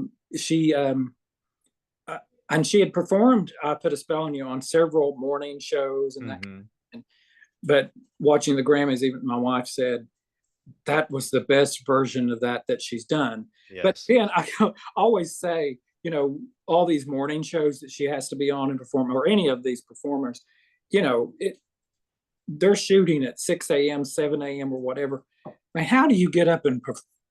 and she had performed "I Put a Spell on You" on several morning shows and that. Hmm. But watching the Grammys, even my wife said that was the best version of that she's done. But Yes. again, I always say, all these morning shows that she has to be on and perform, or any of these performers, they're shooting at 6 a.m., 7 a.m., or whatever. I mean, how do you get up and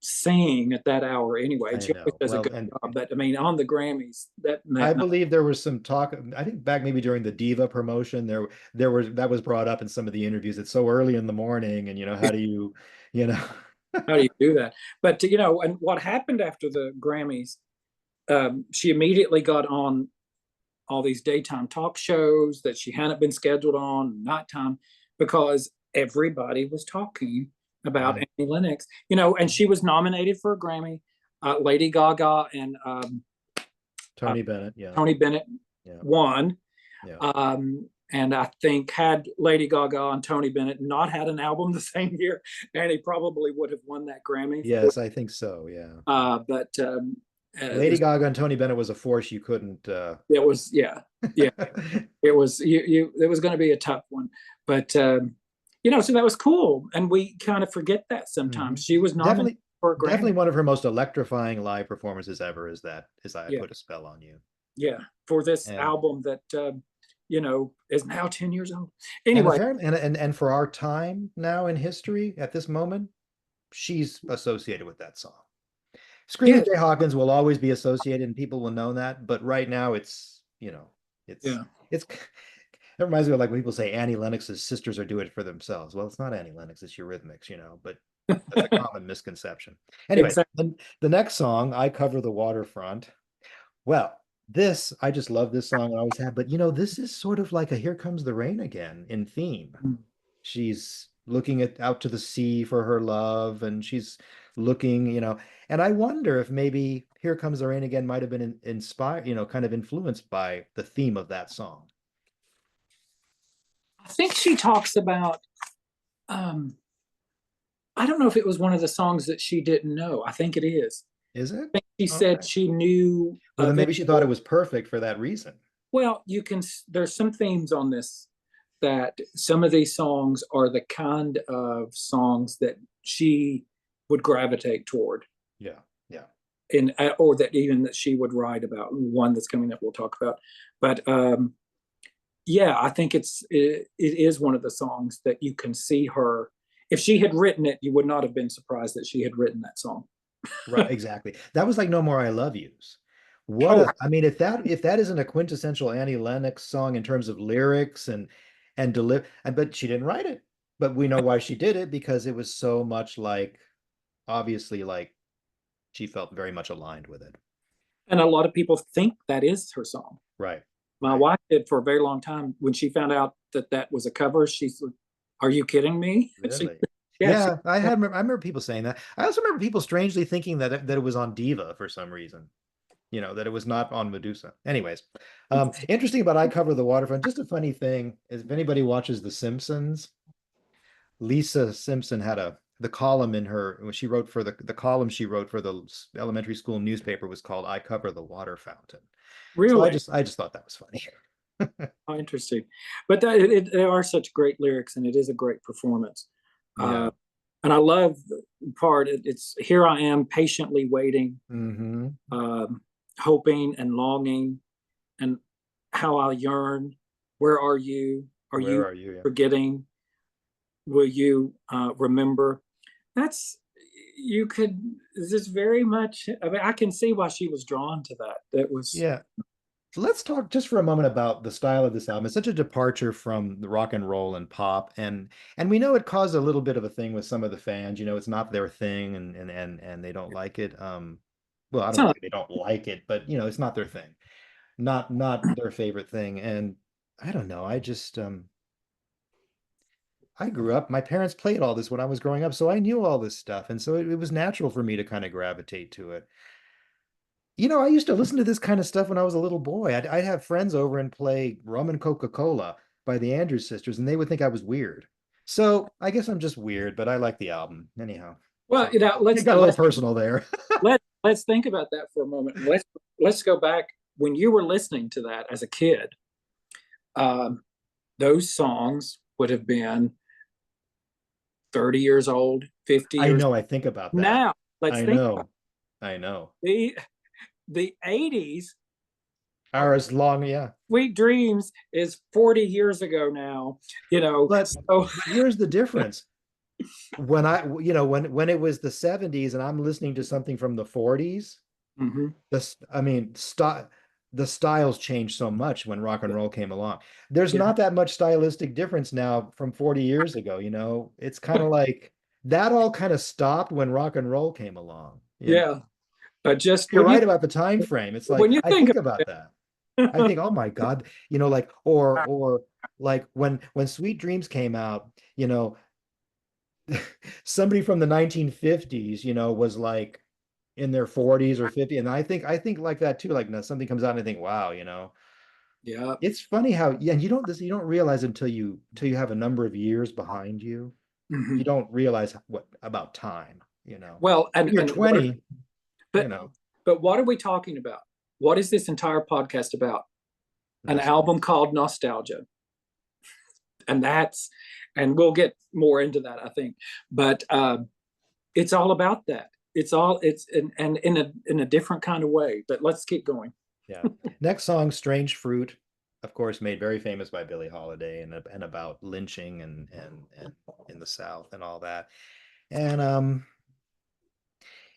sing at that hour anyway? I She always know. does a Well, good and job. But I mean, on the Grammys, I that night, believe there was some talk. I think back maybe during the Diva promotion, there was that was brought up in some of the interviews. It's so early in the morning, and how do you know? how do you do that? But and what happened after the Grammys, she immediately got on all these daytime talk shows that she hadn't been scheduled on, nighttime, because everybody was talking about Yeah. Annie Lennox. And she was nominated for a Grammy. Lady Gaga and uh, Tony Bennett. Yeah. Tony Bennett Yeah. won. Yeah. And I think had Lady Gaga and Tony Bennett not had an album the same year, Annie probably would have won that Grammy. Yes, I think so. Yeah. But Lady Gaga and Tony Bennett was a force you couldn't. it was, yeah, yeah. It was it was going to be a tough one, but so that was cool, and we kind of forget that Mhm. sometimes. She was nominated Definitely, for a Grammy. definitely one of her most electrifying live performances ever is I Yeah, Put a Spell on You. yeah, for this And album that is now 10 years old. and Anyway, apparently and for our time now in history at this moment, she's associated with that song. yeah, Screaming Jay Hawkins will always be associated and people will know that, but right now it's yeah, it's it reminds me of like when people say Annie Lennox's sisters are doing it for themselves. Well, it's not Annie Lennox, it's Eurythmics, but that's a common misconception. Anyway, exactly. the next song, I Cover the Waterfront. Well, I just love this song. I always have, but this is sort of like a Here Comes the Rain again in theme. She's looking out to the sea for her love, and she's looking, and I wonder if maybe Here Comes the Rain again might have been inspired, kind of influenced by the theme of that song. I think she talks about. Um, I don't know if it was one of the songs that she didn't know. I think it is. Is it? I think she said Okay. she knew Well, then of it. maybe she thought it was perfect for that reason. Well, there's some themes on this, that some of these songs are the kind of songs that she would gravitate toward, Yeah. Yeah. or that even that she would write about. One that's coming up we'll talk about. But yeah, I think it is one of the songs that you can see her. If she had written it, you would not have been surprised that she had written that song. Right, exactly. That was like No More I Love Yous, What Oh, a, I mean, if that isn't a quintessential Annie Lennox song in terms of lyrics and deliver, but she didn't write it. But we know why she did it because it was so much like obviously like she felt very much aligned with it. and a lot of people think that is her song. Right. My Right. wife did for a very long time. When she found out that that was a cover, she said, "Are you kidding me?" She, Really? yeah, she, Yeah, I remember people saying that. I also remember people strangely thinking that it was on Diva for some reason. You know, that it was not on Medusa. Anyways, interesting about I Cover the Waterfront. Just a funny thing is if anybody watches The Simpsons, Lisa Simpson had the column in her when she wrote for the column she wrote for the elementary school newspaper was called I Cover the Water Fountain. So really. I just thought that was funny. Oh, interesting. But there are such great lyrics, and it is a great performance. Uh, Yeah. and I love the part. It's here I am patiently waiting, Hmm. um, hoping and longing, and how I yearn. Where are you? Are Where you are you? Yeah. forgetting? Will you remember? That's you could. This is very much. I mean, I can see why she was drawn to that. That was Yeah. So let's talk just for a moment about the style of this album. It's such a departure from the rock and roll and pop, and we know it caused a little bit of a thing with some of the fans. You know, it's not their thing, and they don't like it. Well, I don't it's want not. to say they don't like it, but you know, it's not their thing, not their favorite thing. And I don't know. I just I grew up. My parents played all this when I was growing up, so I knew all this stuff, and so it was natural for me to kind of gravitate to it. You know, I used to listen to this kind of stuff when I was a little boy. I'd have friends over and play Rum and Coca-Cola by the Andrews Sisters, and they would think I was weird. So I guess I'm just weird, but I like the album anyhow. Well, Sorry, it got a little personal there. let's think about that for a moment. Let's go back when you were listening to that as a kid. Um, those songs would have been 30 years old, 50 I years know, I think about that. now. Let's I think know, I know. the the 80s. Are as long, yeah. Sweet Dreams is 40 years ago now. You know, But so here's the difference. When you know, when it was the 70s and I'm listening to something from the 40s, mhm. this I mean the styles changed so much when rock and roll came along. There's Yeah, not that much stylistic difference now from 40 years ago, you know. It's kind of like that all kind of stopped when rock and roll came along, you know. yeah. But just You're right about the time frame. It's when like you I think think about that. I of think, oh my God, you know, like or like when Sweet Dreams came out, you know, somebody from the 1950s, you know, was like in their 40s or 50. And I think like that too. Like now something comes out and I think, wow, you know, yeah. it's funny how yeah, and you don't realize until you have a number of years behind you. You Mhm. don't realize what about time, you know. Well, When you're and what 20, you but know, but what are we talking about? What is this entire podcast about? An album nostalgia. called Nostalgia. And that's and we'll get more into that, I think. But it's all about that. It's and in a different kind of way. But let's keep going. Yeah. Next song, Strange Fruit, of course, made very famous by Billie Holiday and about lynching and in the South and all that. And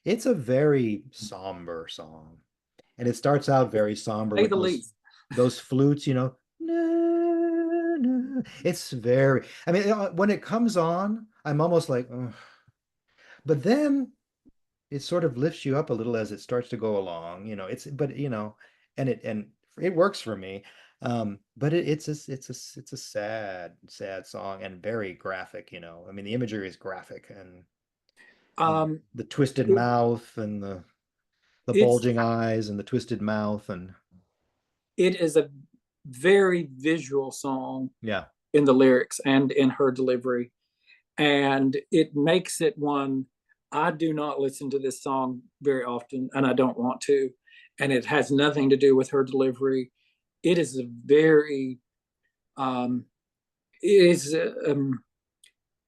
it's a very somber song. And it starts out very somber Say with the least. those flutes, you know. It's very, I mean, when it comes on, I'm almost like, ugh. But then it sort of lifts you up a little as it starts to go along, you know. It's but you know, and it works for me. But it's a sad song and very graphic, you know. I mean, the imagery is graphic and Um, the twisted mouth and the it's bulging eyes and the twisted mouth and it is a very visual song yeah. in the lyrics and in her delivery, and it makes it one. I do not listen to this song very often, and I don't want to, and it has nothing to do with her delivery. It is a very um, it is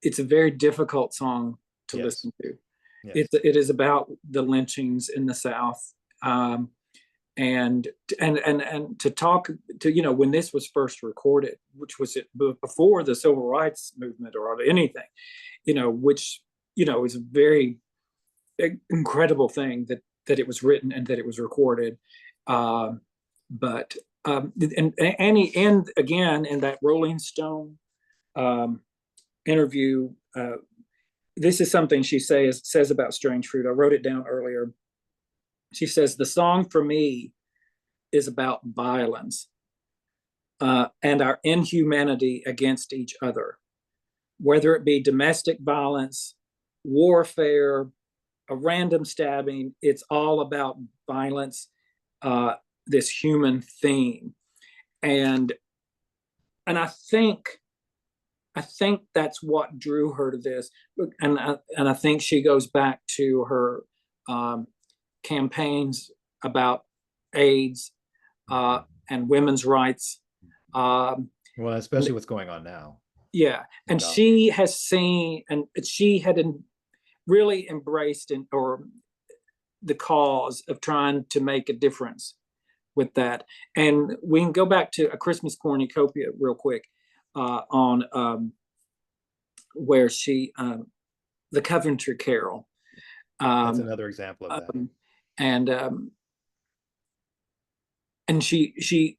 it's a very difficult song to Yes. listen to. Yes. It is about the lynchings in the South, um, and and to talk to when this was first recorded, which was it before the civil rights movement or anything, which is a very incredible thing that it was written and that it was recorded. Um, but and Annie, and again in that Rolling Stone um, interview, this is something she says about Strange Fruit. I wrote it down earlier. She says the song for me is about violence and our inhumanity against each other, whether it be domestic violence, warfare, a random stabbing. It's all about violence, this human theme, and I think that's what drew her to this, and I think she goes back to her um, campaigns about AIDS and women's rights. Um, Well, especially what's going on now. yeah, and Wow. she has seen, and she had really embraced or the cause of trying to make a difference with that. And we can go back to A Christmas Cornucopia real quick on where she the Coventry Carol. That's Um, another example of that. um, and she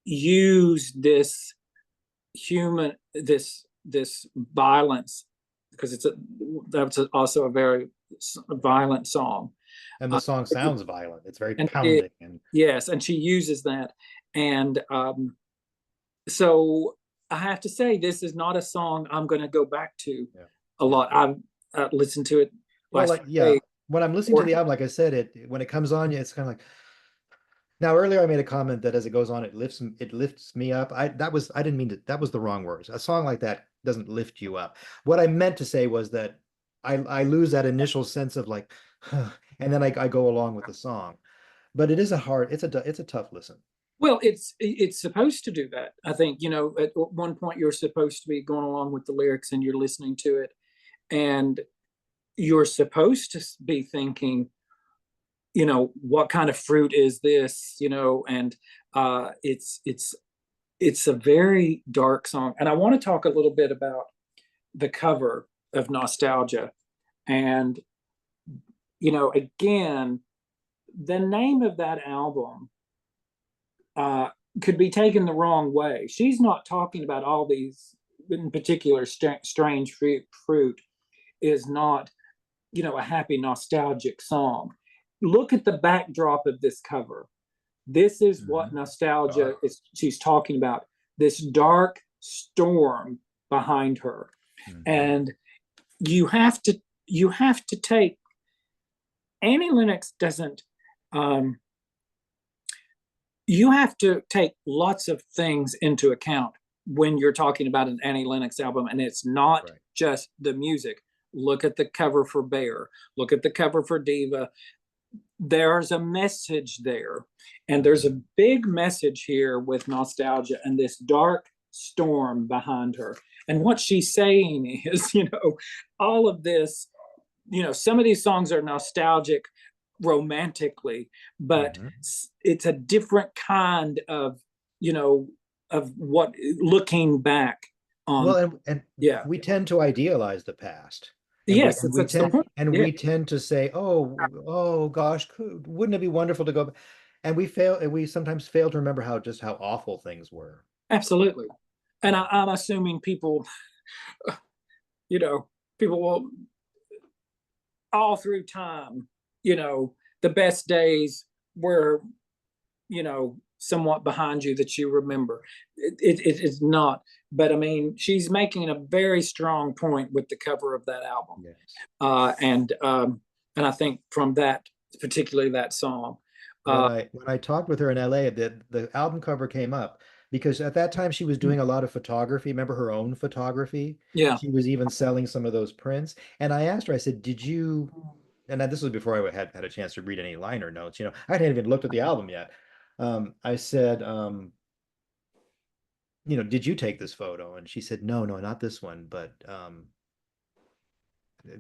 used this this violence, because that's also a very violent song. And the Uh, song sounds violent. It's very and pounding and yes, and she uses that, and so I have to say this is not a song I'm going to go back to yeah. a lot. I've listened to it Well, last like yeah, Friday. when I'm listening to Or the album, like I said, it when it comes on, it's kind of like now earlier I made a comment that as it goes on, it lifts me up. I didn't mean to, that was the wrong words. A song like that doesn't lift you up. What I meant to say was that I lose that initial sense of like, and then I go along with the song. But it is a hard, it's a tough listen. well, it's supposed to do that. I think, at one point you're supposed to be going along with the lyrics and you're listening to it, and you're supposed to be thinking, what kind of fruit is this, and it's a very dark song. And I want to talk a little bit about the cover of Nostalgia. And, again, the name of that album uh, could be taken the wrong way. She's not talking about all these, in particular, strange fruit is not, a happy, nostalgic song. Look at the backdrop of this cover. This is what nostalgia is. She's talking about this dark storm behind her, and you have to take Annie Lennox doesn't. You have to take lots of things into account when you're talking about an Annie Lennox album, and it's not Right. just the music. Look at the cover for Bear. Look at the cover for Diva. There's a message there, and there's a big message here with Nostalgia and this dark storm behind her. And what she's saying is, all of this, some of these songs are nostalgic romantically, but it's a different kind of, of what looking back on. Well, and Yeah. we tend to idealize the past. And we Yes, and we that's the tend point. and Yeah, we tend to say, oh gosh, wouldn't it be wonderful to go? And we sometimes fail to remember how awful things were. absolutely. And I'm assuming people, you know, people will all through time, the best days were, somewhat behind you that you remember. It is not, but I mean, she's making a very strong point with the cover of that album, Yes. And I think from that, particularly that song. When I talked with her in LA, the album cover came up because at that time she was doing a lot of photography. Remember her own photography? Yeah. She was even selling some of those prints. And I asked her, I said, "Did you?" And this was before I had a chance to read any liner notes. I hadn't even looked at the album yet. I said, "Did you take this photo?" And she said, "No, no, not this one." But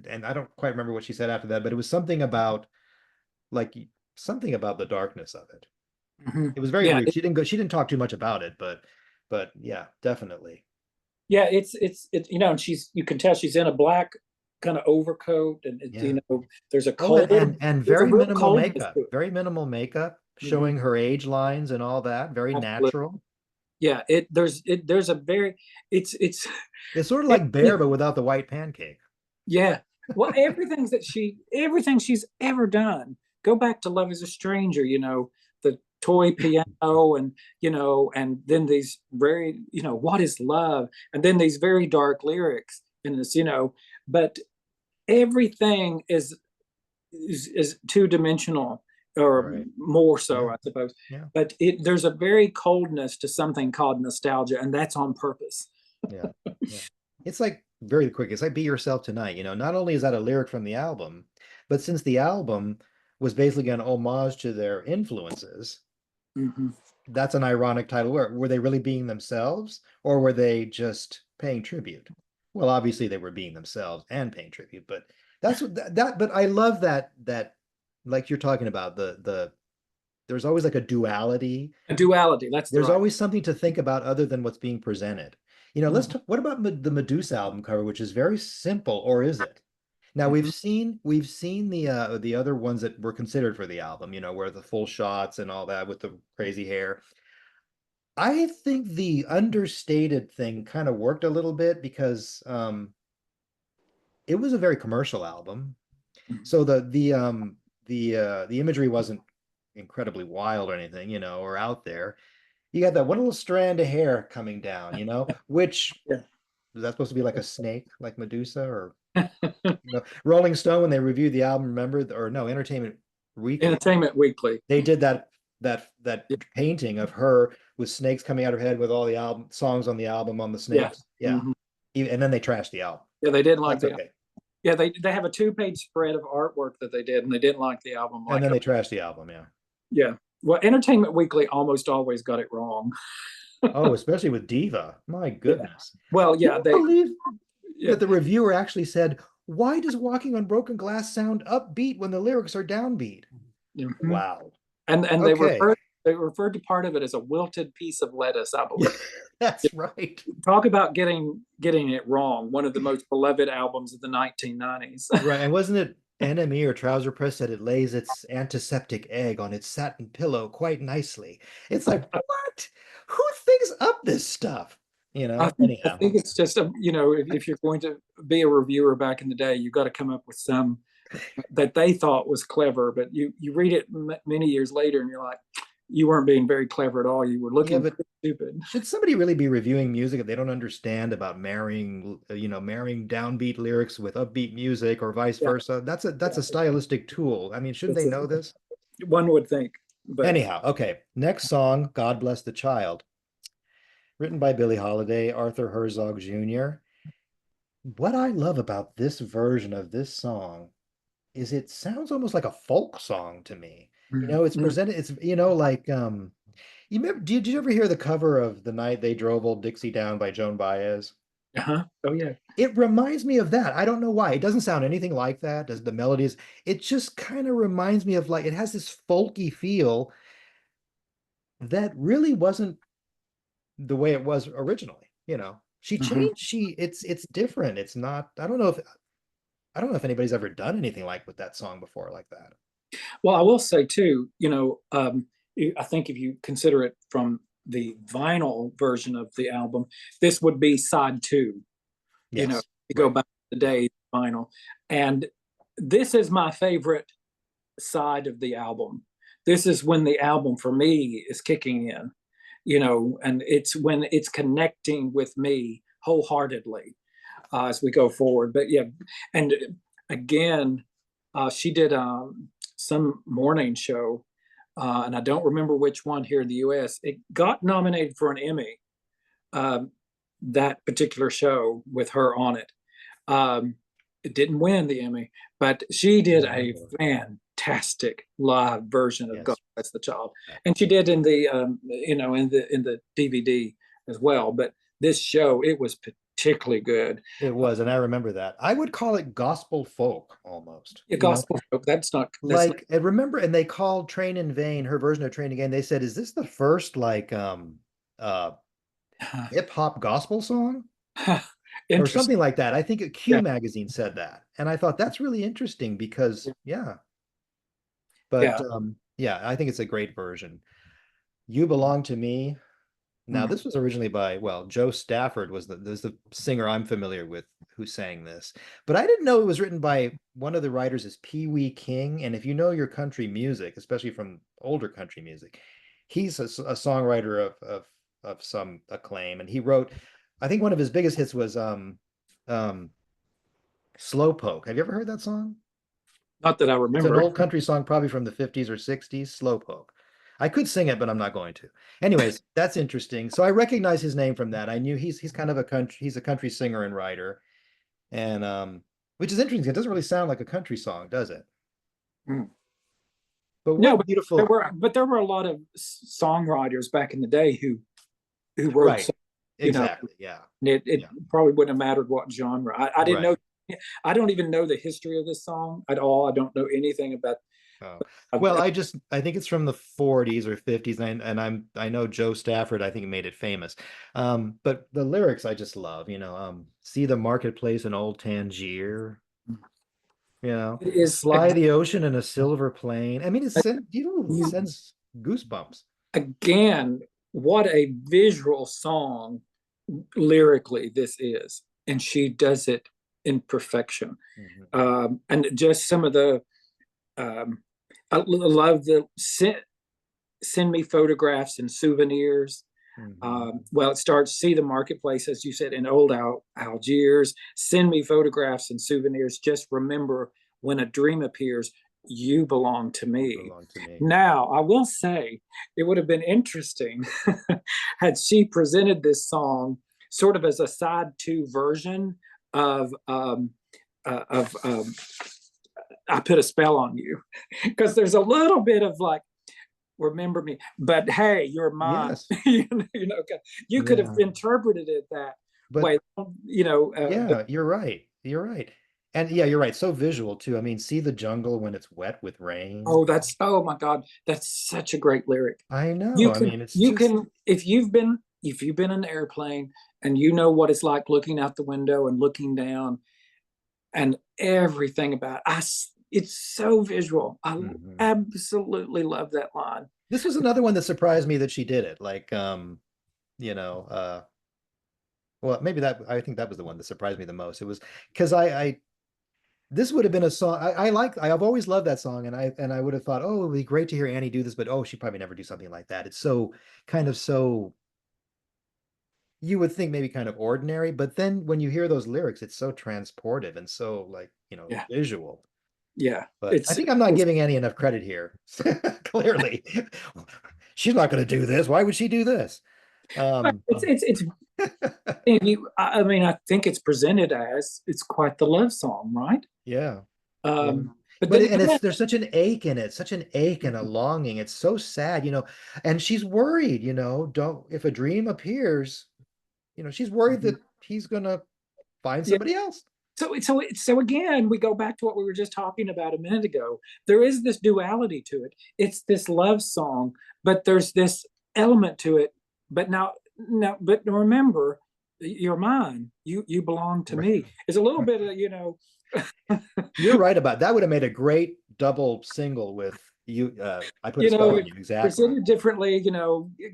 and I don't quite remember what she said after that, but it was something about like something about the darkness of it. Mhm. It was very Yeah, brief. She didn't talk too much about it, but yeah, definitely. yeah, it's and you can tell she's in a black kind of overcoat, and Yeah. there's a Oh, cold, and there's a very real minimal coldness makeup. to it. Very minimal makeup. Mhm. showing her age lines and all that, very Absolutely. natural. Yeah, there's a very it's It's sort of like Bear, everything, but without the white pancake. yeah. Well, everything she's ever done. Go back to Love is a Stranger, the toy piano and and then these very, what is love? And then these very dark lyrics in this, but everything is two-dimensional or Right. more so, Yeah. I suppose. Yeah. But there's a very coldness to something called nostalgia, and that's on purpose. Yeah. Yeah. It's like very quick. It's like Be Yourself Tonight. Not only is that a lyric from the album, but since the album was basically an homage to their influences, Mhm. that's an ironic title. Were they really being themselves or were they just paying tribute? Well, obviously they were being themselves and paying tribute, but that's what but I love that like you're talking about there's always like a duality. A duality, that's the There's right. always something to think about other than what's being presented. Let's Mhm. talk, what about the Medusa album cover, which is very simple, or is it? Now Mhm. we've seen the other ones that were considered for the album, where the full shots and all that with the crazy hair. I think the understated thing kind of worked a little bit because it was a very commercial album. So the imagery wasn't incredibly wild or anything, or out there. You got that one little strand of hair coming down, which Yeah. is that supposed to be like a snake, like Medusa, or Rolling Stone when they reviewed the album, remember, or no, Entertainment Weekly, Entertainment Weekly. they did that Yeah. painting of her with snakes coming out of her head with all the album songs on the album on the Yeah. snakes. Yeah. Mhm. And then they trashed the album. Yeah, they didn't like That's the okay. yeah, they have a two-page spread of artwork that they did, and they didn't like the album And like then it. they trashed the album, yeah. Yeah. Well, Entertainment Weekly almost always got it wrong. Oh, especially with Diva. My Yeah. goodness. Well, Can yeah, you believe yeah. that the reviewer actually said, "Why does Walking on Broken Glass sound upbeat when the lyrics are downbeat?" Mhm. Wow. And Okay. they referred to part of it as a wilted piece of lettuce, I Yeah, believe. that's right. Talk about getting it wrong. One of the most beloved albums of the 1990s. Right. And wasn't it NME or Trouser Press said it lays its antiseptic egg on its satin pillow quite nicely? It's like, what? Who thinks up this stuff? I Anyhow. think it's just if you're going to be a reviewer back in the day, you got to come up with some that they thought was clever, but you read it many years later, and you're like, you weren't being very clever at all. You were Yeah, looking but pretty stupid. should somebody really be reviewing music if they don't understand about marrying downbeat lyrics with upbeat music or vice Yeah, versa? That's yeah. a stylistic tool. I mean, shouldn't It's they know this? one would think, but Anyhow, okay. Next song, God Bless the Child, written by Billie Holiday, Arthur Herzog Jr. What I love about this version of this song is it sounds almost like a folk song to me. It's mm, presented, it's, like, you remember, did you ever hear the cover of The Night They Drove Old Dixie Down by Joan Baez? uh-huh. Oh yeah. It reminds me of that. I don't know why. It doesn't sound anything like that. Does the melodies? It just kind of reminds me of like it has this folky feel that really wasn't the way it was originally. She Mhm. changed. It's different. It's not. I don't know if anybody's ever done anything like with that song before like that. Well, I will say too, I think if you consider it from the vinyl version of the album, this would be side two. Yes. You go Right. back to the Yeah. days vinyl, and this is my favorite side of the album. This is when the album for me is kicking in, and it's when it's connecting with me wholeheartedly as we go forward. But yeah, and again, she did some morning show, and I don't remember which one here in the U.S. It got nominated for an Emmy. Um, that particular show with her on it. Um, it didn't win the Emmy, but she did a fantastic live version of God Yes. Bless the Child, Yeah. and she did in the in the DVD as well. But this show, it was particularly good. It was, and I remember that. I would call it gospel folk almost. A gospel folk. That's not. Like, and remember, and they called Train in Vain, her version of Train Again. They said, "Is this the first like uh hip hop gospel song?" Or Interesting. something like that. I think Q Yeah. magazine said that. And I thought that's really interesting because yeah. But Yeah. Yeah, I think it's a great version. You Belong to Me. Now, Mm. this was originally by, well, Joe Stafford was the singer I'm familiar with who sang this. But I didn't know it was written by one of the writers is Pee Wee King. And if you know your country music, especially from older country music, he's a songwriter of some acclaim. And he wrote, I think one of his biggest hits was um Slowpoke. Have you ever heard that song? Not that I It's an remember. old country song, probably from the 50s or 60s, Slowpoke. I could sing it, but I'm not going to. Anyways, that's interesting. So I recognize his name from that. I knew he's kind of a country, he's a country singer and writer. And which is interesting. It doesn't really sound like a country song, does it? Mm. But No, what beautiful, but there were a lot of songwriters back in the day who wrote right. songs, you know, Exactly. Yeah. and it Yeah. probably wouldn't have mattered what genre. I didn't know. Right. I don't even know the history of this song at all. I don't know anything about. Oh. Well, I think it's from the 40s or 50s, and I know Joe Stafford, I think made it famous. But the lyrics I just love, see the marketplace in old Tangier, It is fly the ocean in a silver plane. I mean, it you, sends goosebumps. again, what a visual song lyrically this is, and she does it in perfection. Mhm. And just some of the, um, I love the send me photographs and souvenirs. Mhm. Well, it starts see the marketplace, as you said, in old Algiers. Send me photographs and souvenirs. Just remember when a dream appears, you belong to You me. belong to me. Now, I will say it would have been interesting had she presented this song sort of as a side two version of I Put a Spell on You, because there's a little bit of like, remember me, but hey, you're mine. Yes. You could have Yeah. interpreted it that But way, but yeah, you're right. You're right. And yeah, you're right. So visual too. I mean, see the jungle when it's wet with rain. oh, oh my God, that's such a great lyric. I know. I mean, it's You just can, if you've been in an airplane and you know what it's like looking out the window and looking down and everything about it's so visual. I mhm. absolutely love that line. This was another one that surprised me that she did it. Like, you know, well, maybe that I think that was the one that surprised me the most. It was because I this would have been a song I've always loved that song, and I would have thought, oh, it would be great to hear Annie do this, but oh, she'd probably never do something like that. It's so kind of so you would think maybe kind of ordinary, but then when you hear those lyrics, it's so transportive and so like, Yeah, visual. yeah. But I think I'm not giving Annie enough credit here. Clearly. She's not going to do this. Why would she do this? Um, it's I mean, I think it's presented as it's quite the love song, right? yeah. Yeah. But But then it's again, there's such an ache in it, such an ache and a longing. It's so sad, and she's worried, don't if a dream appears, she's worried that he's gonna find yeah. somebody else. So again, we go back to what we were just talking about a minute ago. There is this duality to it. It's this love song, but there's this element to it. But but remember, you're mine. You belong to Right. me. It's a little bit of You're right about that would have made a great double single with you. I put a you spell know on you. Exactly. presented differently.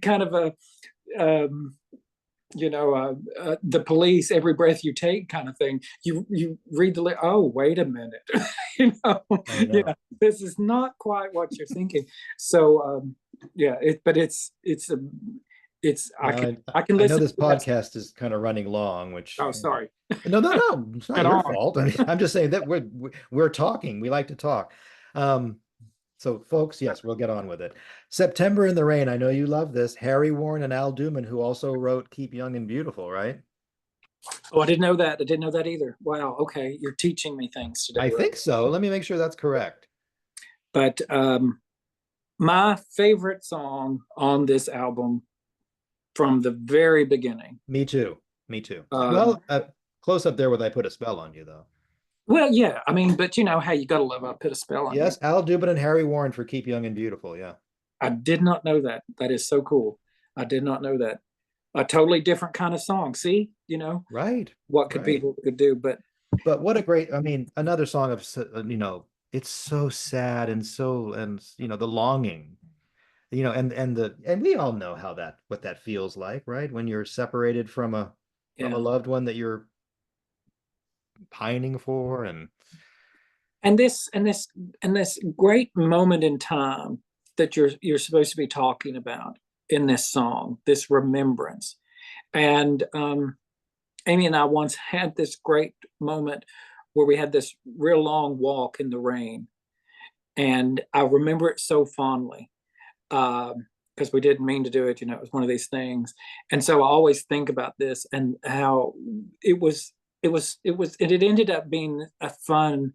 Kind of a um, the police, every breath you take kind of thing. You read oh, wait a minute, you know, I yeah, know. this is not quite what you're thinking. So yeah, it's Now I can I know listen this to that. podcast is kind of running long, which Oh, sorry. no, no, no, it's not Head your on. fault. I mean, I'm just saying that we're talking. We like to talk. Um, so folks, yes, we'll get on with it. September in the Rain. I know you love this. Harry Warren and Al Duman, who also wrote Keep Young and Beautiful, right? Oh, I didn't know that. I didn't know that either. Wow. Okay, you're teaching me things today, I right? think so. Let me make sure that's correct. But my favorite song on this album from the very beginning. Me too. Me too. Um, Well, close up there with I Put a Spell on You, though. Well, yeah, I mean, but you know, hey, you got to love I Put a Spell on You. Yes, Al Dubin and Harry Warren for Keep Young and Beautiful. Yeah. I did not know that. That is so cool. I did not know that. A totally different kind of song. See, Right. what could Right. people could do, but But what a great, I mean, another song of, it's so sad and so, and the longing, and we all know how that what that feels like, right? When you're separated from a Yeah. loved one that you're pining for. And And this great moment in time that you're supposed to be talking about in this song, this remembrance. And Amy and I once had this great moment where we had this real long walk in the rain, and I remember it so fondly because we didn't mean to do it. It was one of these things, and so I always think about this and how it was. It ended up being a fun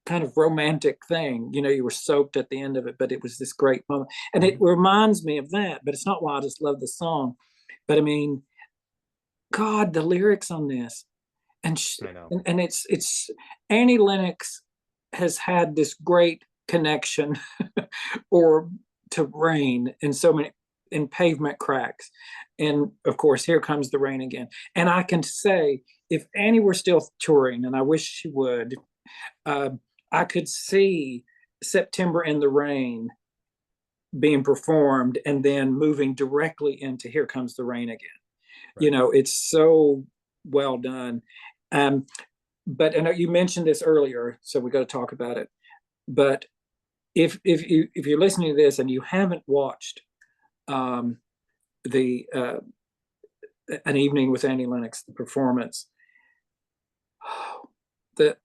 kind of romantic thing. You were soaked at the end of it, but it was this great moment. And it reminds me of that, but it's not why I just love the song. But I mean, God, the lyrics on this, and I know. and it's Annie Lennox has had this great connection or to rain in so many in pavement cracks. And of course, here comes the rain again. And I can say, if Annie were still touring, and I wish she would, uh, I could see September in the Rain being performed and then moving directly into Here Comes the Rain Again. Right. It's so well done. Um, but I know you mentioned this earlier, so we got to talk about it. But if you're listening to this and you haven't watched the An Evening with Annie Lennox, the performance, the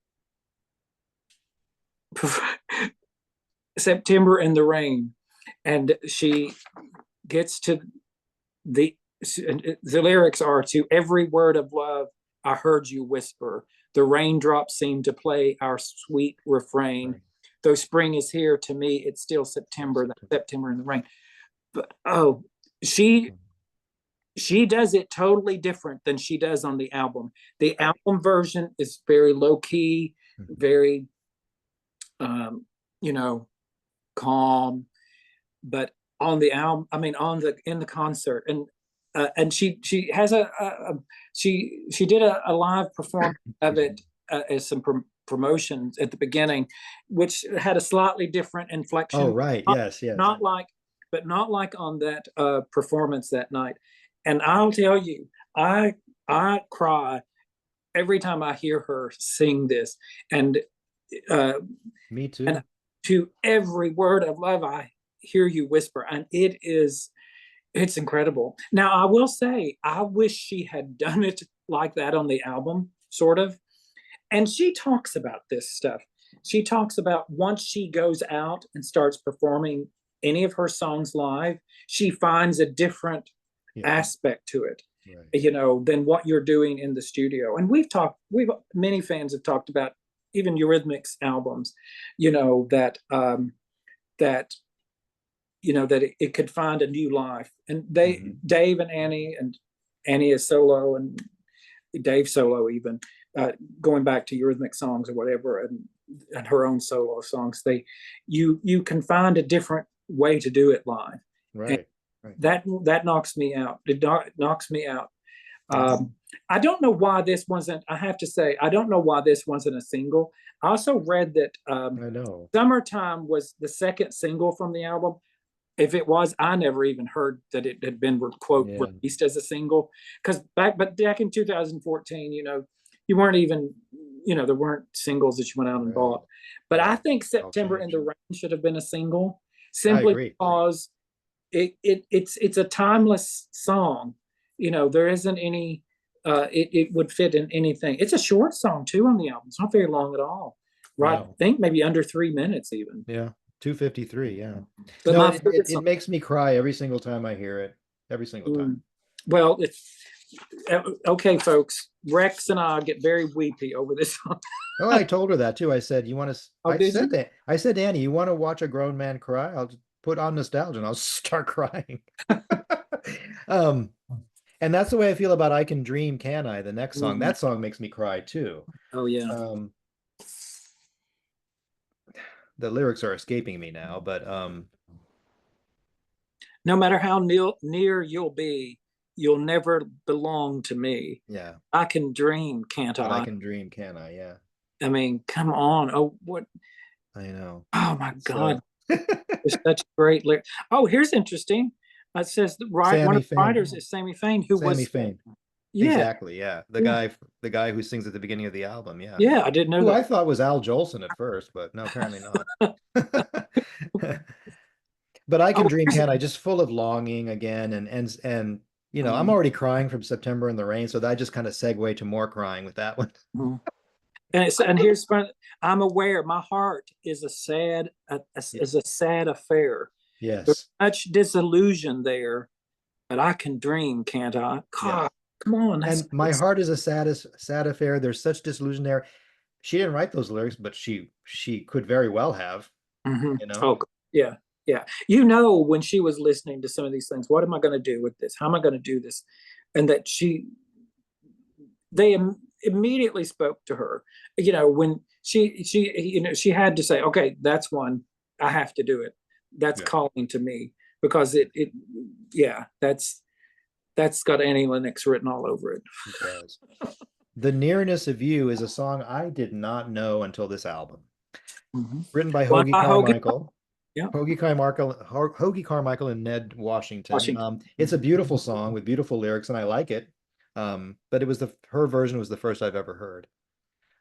September in the Rain, and she gets to the lyrics are, to every word of love I heard you whisper, the raindrops seem to play our sweet refrain. Right. Though spring is here, to me it's still September, that September in the Rain. But she she does it totally different than she does on the album. The album version is very low key, very you know calm, but on the album, I mean, in the concert, and she has she did a live performance of it as some promotions at the beginning, which had a slightly different Oh, inflection, right. not, Yes, yes. not like, but not like on that performance that night. And I'll tell you, I cry every time I hear her sing this, and uh, Me and too. to every word of love I hear you whisper, and it's incredible. Now I will say I wish she had done it like that on the album, sort of. And she talks about this stuff. She talks about once she goes out and starts performing any of her songs live, she finds a different Yeah. aspect to it, Right. than what you're doing in the studio. And many fans have talked about even Eurythmics albums, that that that it could find a new life. And Dave and Annie is solo, and Dave solo even, going back to Eurythmic songs or whatever, and her own solo songs. You can find a different way to do it live, and Right. Right. that knocks me out. It knocks me out. Yeah. I don't know why this wasn't. I have to say, I don't know why this wasn't a single. I also read that I know. "Summertime" was the second single from the album. If it was, I never even heard that it had been quote Yeah. released as a single. Because back in 2014, you weren't even, there weren't singles that you went out and Right. bought. But I Right. think All September in changed. the Rain should have been a single, I simply agree. because it's a timeless song. There isn't any. It would fit in anything. It's a short song too on the album. It's not very long at all. Right? I No. think maybe under 3 minutes even. Yeah. 253. Yeah. But No, my it favorite it song. makes me cry every single time I hear it. Every single time. Well, okay, folks. Rex and I get very weepy over this song. Oh, I told her that too. I said, "You want to?" Oh, did you? I said, "Annie, you want to watch a grown man cry? I'll just put on nostalgia and I'll start crying." Um, and that's the way I feel about "I Can Dream, Can I?" The next song. Mhm. That song makes me cry too. Oh yeah. Um, the lyrics are escaping me now, but No matter how near you'll be, you'll never belong to me. yeah. I can dream, can't But I I? can dream, can I? Yeah. I mean, come on. Oh, what? I know. Oh my God, So it's such a great lyric. Oh, here's interesting. It says one of Sammy the writers Fain. is Sammy Fain, who Sammy was Fain. yeah, Exactly, yeah. yeah, The guy who sings at the beginning of the album, yeah. yeah. I didn't know Who that. I thought was Al Jolson at first, but no, apparently not. But I Oh, Can Dream, here's, Can I, just full of longing again, and you know, I'm um, already crying from September in the Rain, so that just kind of segue to more crying with that one. mhm. And here's fun. I'm aware my heart is a Yeah. is a sad affair. There's Yes. much disillusion there, but I can dream, can't I? Yeah. God, come on, And my heart is a sad affair. There's such disillusion there. She didn't write those lyrics, but she could very well have, mhm. you know? Oh, yeah, yeah. You know, when she was listening to some of these things, what am I going to do with this? How am I going to do this? And that they immediately spoke to her. You know, when she had to say, okay, that's one. I have to do it. That's Yeah, calling to me because yeah, that's got Annie Lennox written all over it. it does. The Nearness of You is a song I did not know until this album. Mhm. Written by One Hoagie by Hogan. Carmichael. Yeah, Hoagie Carmichael and Ned Washington. Washington. It's a beautiful song with beautiful lyrics, and I like it. But it was her version was the first I've ever heard.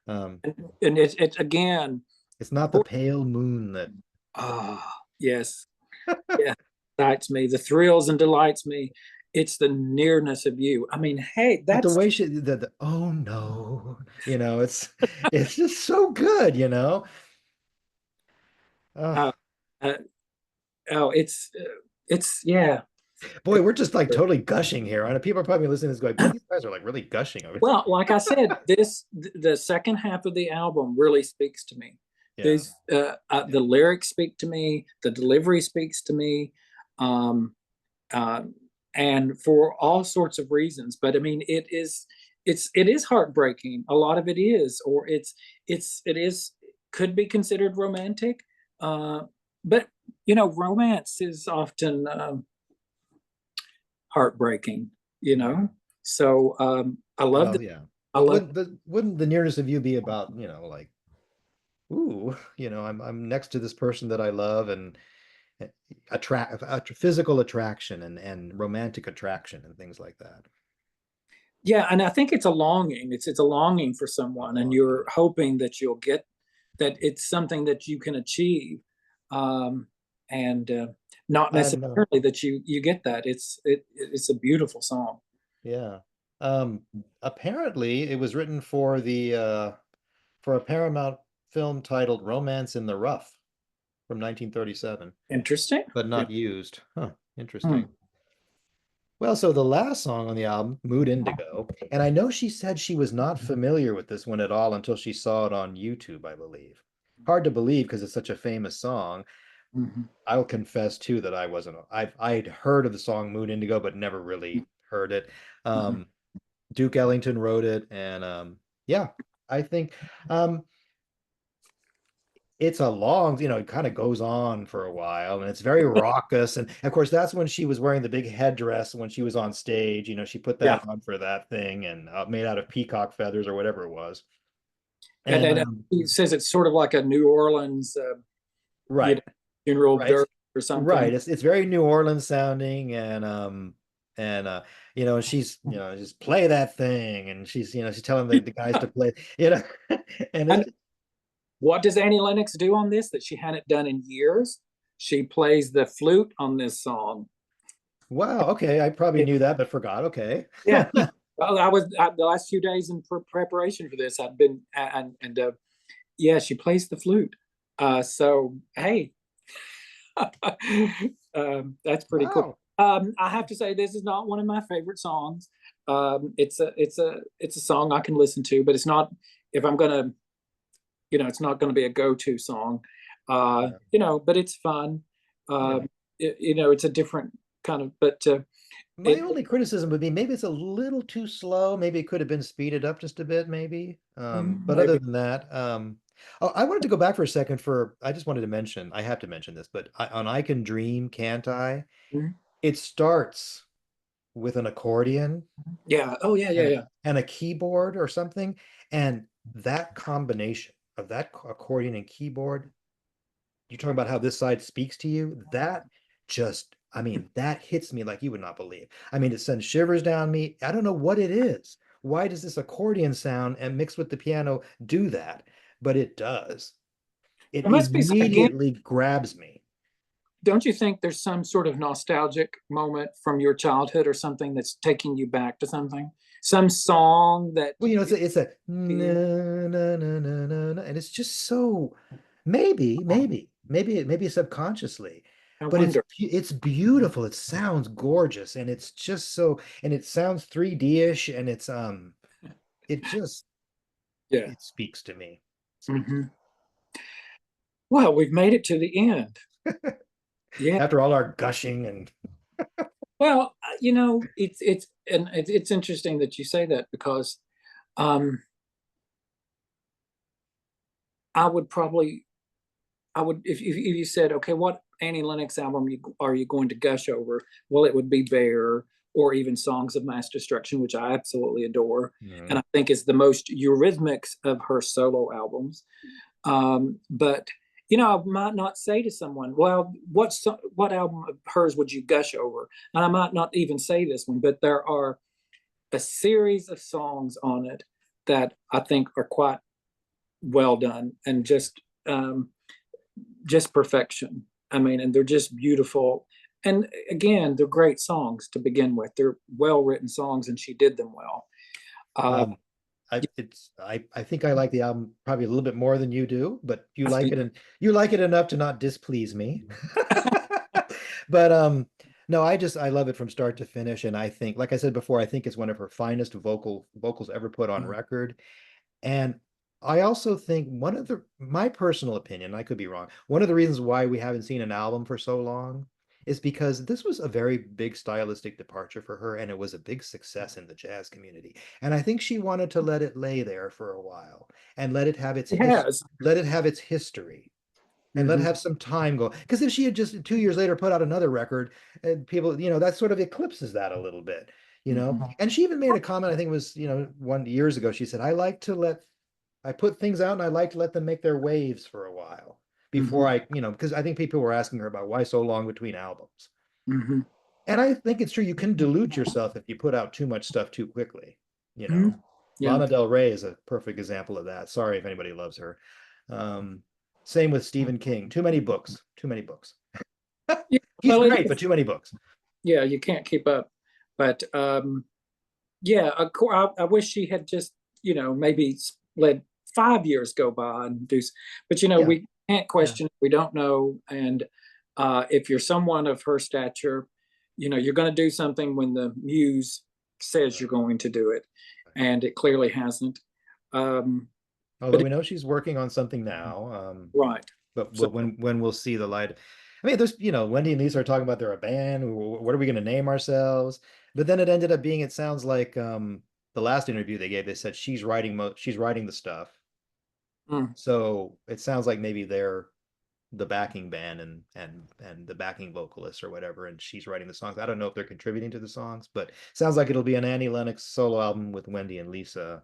Um, And it's again, it's not the pale moon that, yes, yeah, excites me. The thrills and delights me. It's the nearness of you. I mean, hey, but the that's way oh no, it's just so good, you know. Uh, uh, uh, oh, it's yeah. boy, we're just like totally gushing here. I know people are probably listening to this going, boy, these guys are like really gushing over Well, like I said, the second half of the album really speaks to me. Yeah. These the lyrics speak to me, the delivery speaks to me, um, uh, and for all sorts of reasons. But I mean, it is heartbreaking. A lot of it is, or it is could be considered romantic, uh, but you know, romance is often heartbreaking. You know, so I love Well, the yeah. I But love wouldn't the nearness of you be about, like, ooh, I'm next to this person that I love, and physical attraction and romantic attraction and things like that. yeah, and I think it's a longing. It's a longing for someone, and you're Longing. hoping that you'll get that it's something that you can achieve, um, and not And necessarily that you get that. It's a beautiful song. yeah. Um, Apparently it was written for a Paramount film titled Romance in the Rough from 1937, Interesting. but Yeah. not used. Huh, Hmm. interesting. Well, so the last song on the album, Mood Indigo, and I know she said she was not familiar with this one at all until she saw it on YouTube, I believe. Hard to believe because it's such a famous song. Mhm. I'll confess too that I wasn't. I'd heard of the song Mood Indigo, but never really heard it. Mhm. Um, Duke Ellington wrote it, and yeah, I think it's a long, it kind of goes on for a while, and it's very raucous. And of course, that's when she was wearing the big headdress when she was on stage. She put Yeah, that on for that thing, and made out of peacock feathers or whatever it was. and And then he says it's sort of like a New Orleans, you know, right, funeral right, dirge or something. right. It's very New Orleans sounding, and she's just play that thing, and she's telling the guys to play, and And it's what does Annie Lennox do on this that she hadn't done in years? She plays the flute on this song. wow. Okay, I probably knew that, but forgot. Okay. Yeah. Well, the last few days in preparation for this. I've been and yeah, she plays the flute. So hey, that's pretty cool. Wow. I have to say this is not one of my favorite songs. It's a song I can listen to, but it's not if I'm gonna it's not gonna be a go-to song. Yeah. But it's fun. Yeah. It's a different kind of, but My it only criticism would be maybe it's a little too slow. Maybe it could have been speeded up just a bit, maybe. But other maybe. than that, oh, I wanted to go back for a second I just wanted to mention, I have to mention this, but on I Can Dream, Can't I? Mhm. It starts with an accordion Yeah. Oh, yeah, yeah, and yeah. a keyboard or something. And that combination of that accordion and keyboard you're talking about how this side speaks to you. That just, I mean, that hits me like you would not believe. I mean, it sends shivers down me. I don't know what it is. Why does this accordion sound and mixed with the piano do that? But it does. It There must be again. immediately grabs me. Don't you think there's some sort of nostalgic moment from your childhood or something that's taking you back to something? Some song that Well, it's a you, na na na na na, na, and it's just so maybe subconsciously, I but wonder. it's beautiful. It sounds gorgeous, and it's just so, and it sounds 3D-ish, and it just Yeah. it speaks to me. Speaks. Hmm. Well, we've made it to the end. Yeah. After all our gushing and Well, it's interesting that you say that because um, I would probably I would if you said, okay, what Annie Lennox album are you going to gush over? Well, it would be Bear or even Songs of Mass Destruction, which I absolutely adore, and Mhm. I think is the most Eurythmics of her solo albums. But I might not say to someone, "Well, what album of hers would you gush over?" And I might not even say this one, but there are a series of songs on it that I think are quite well done and just perfection. I mean, and they're just beautiful. And again, they're great songs to begin with. They're well written songs, and she did them well. Uh, Um, I think I like the album probably a little bit more than you do, but you I like think, it, and you like it enough to not displease me. But no, I love it from start to finish, and I think, like I said before, I think it's one of her finest vocals ever put on record. And I also think my personal opinion, I could be wrong, one of the reasons why we haven't seen an album for so long is because this was a very big stylistic departure for her, and it was a big success in the jazz community. And I think she wanted to let it lay there for a while and it has. let it have its history and let it Mm-hmm. have some time go. Because if she had just 2 years later put out another record, and people, that sort of eclipses that a little bit, you know. Mm-hmm. And she even made a comment, I think it was, 1 years ago. She said, I put things out and I like to let them make their waves for a while Mm-hmm. before because I think people were asking her about why so long between albums. Mm-hmm. And I think it's true. You can dilute yourself if you put out too much stuff too quickly. You Mm-hmm. know, Yeah. Lana Del Rey is a perfect example of that. Sorry if anybody loves her. Um, Same with Stephen King. Too many books. Too many books. Yeah. He's Well, great, but too many books. yeah, you can't keep up. But yeah, of course, I wish she had just, maybe let 5 years go by and do. But Yeah, we can't yeah. question. We don't know, and if you're someone of her stature, you're going to do something when the muse says Right, you're going to do it, right. and it clearly hasn't. Um, Although but we know she's working on something now. right, so But when we'll see the light. I mean, there's, Wendy and Lisa are talking about they're a band. What are we going to name ourselves? But then it ended up being, it sounds like the last interview they gave, they said she's writing the stuff. mm, So it sounds like maybe they're the backing band and the backing vocalist or whatever, and she's writing the songs. I don't know if they're contributing to the songs, but it sounds like it'll be an Annie Lennox solo album with Wendy and Lisa.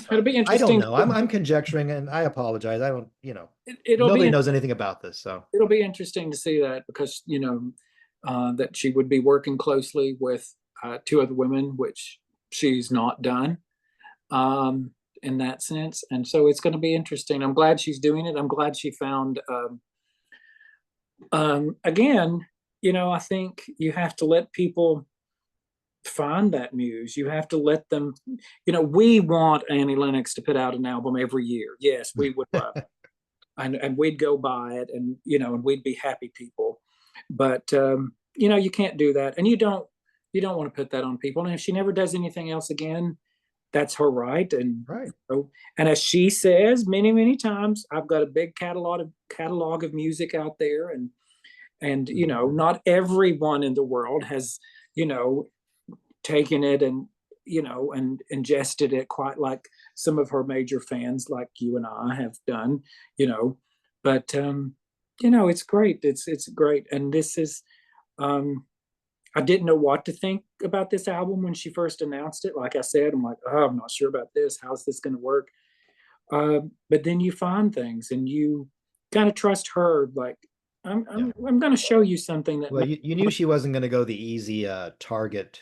it'll be I don't interesting. know. I'm conjecturing, and I apologize. I don't, It'll nobody be knows anything about this, so. it'll be interesting to see that because that she would be working closely with two other women, which she's not done um, in that sense, and so it's going to be interesting. I'm glad she's doing it. I'm glad she found. Again, I think you have to let people find that muse. You have to let them. We want Annie Lennox to put out an album every year. Yes, we would love. And we'd go buy it and and we'd be happy people, but you can't do that, and you don't want to put that on people. And if she never does anything else again, that's her right. And Right. and as she says many times, I've got a big catalog of music out there, and not everyone in the world has you know taken it and ingested it quite like some of her major fans like you and I have done, you know. But it's great. It's great. And this is um I didn't know what to think about this album when she first announced it. Like I said, I'm like, oh, I'm not sure about this. How's this going to work? But then you find things and you kind of trust her. Like, Yeah. I'm going to show you something that Well, may. you knew she wasn't going to go the easy Target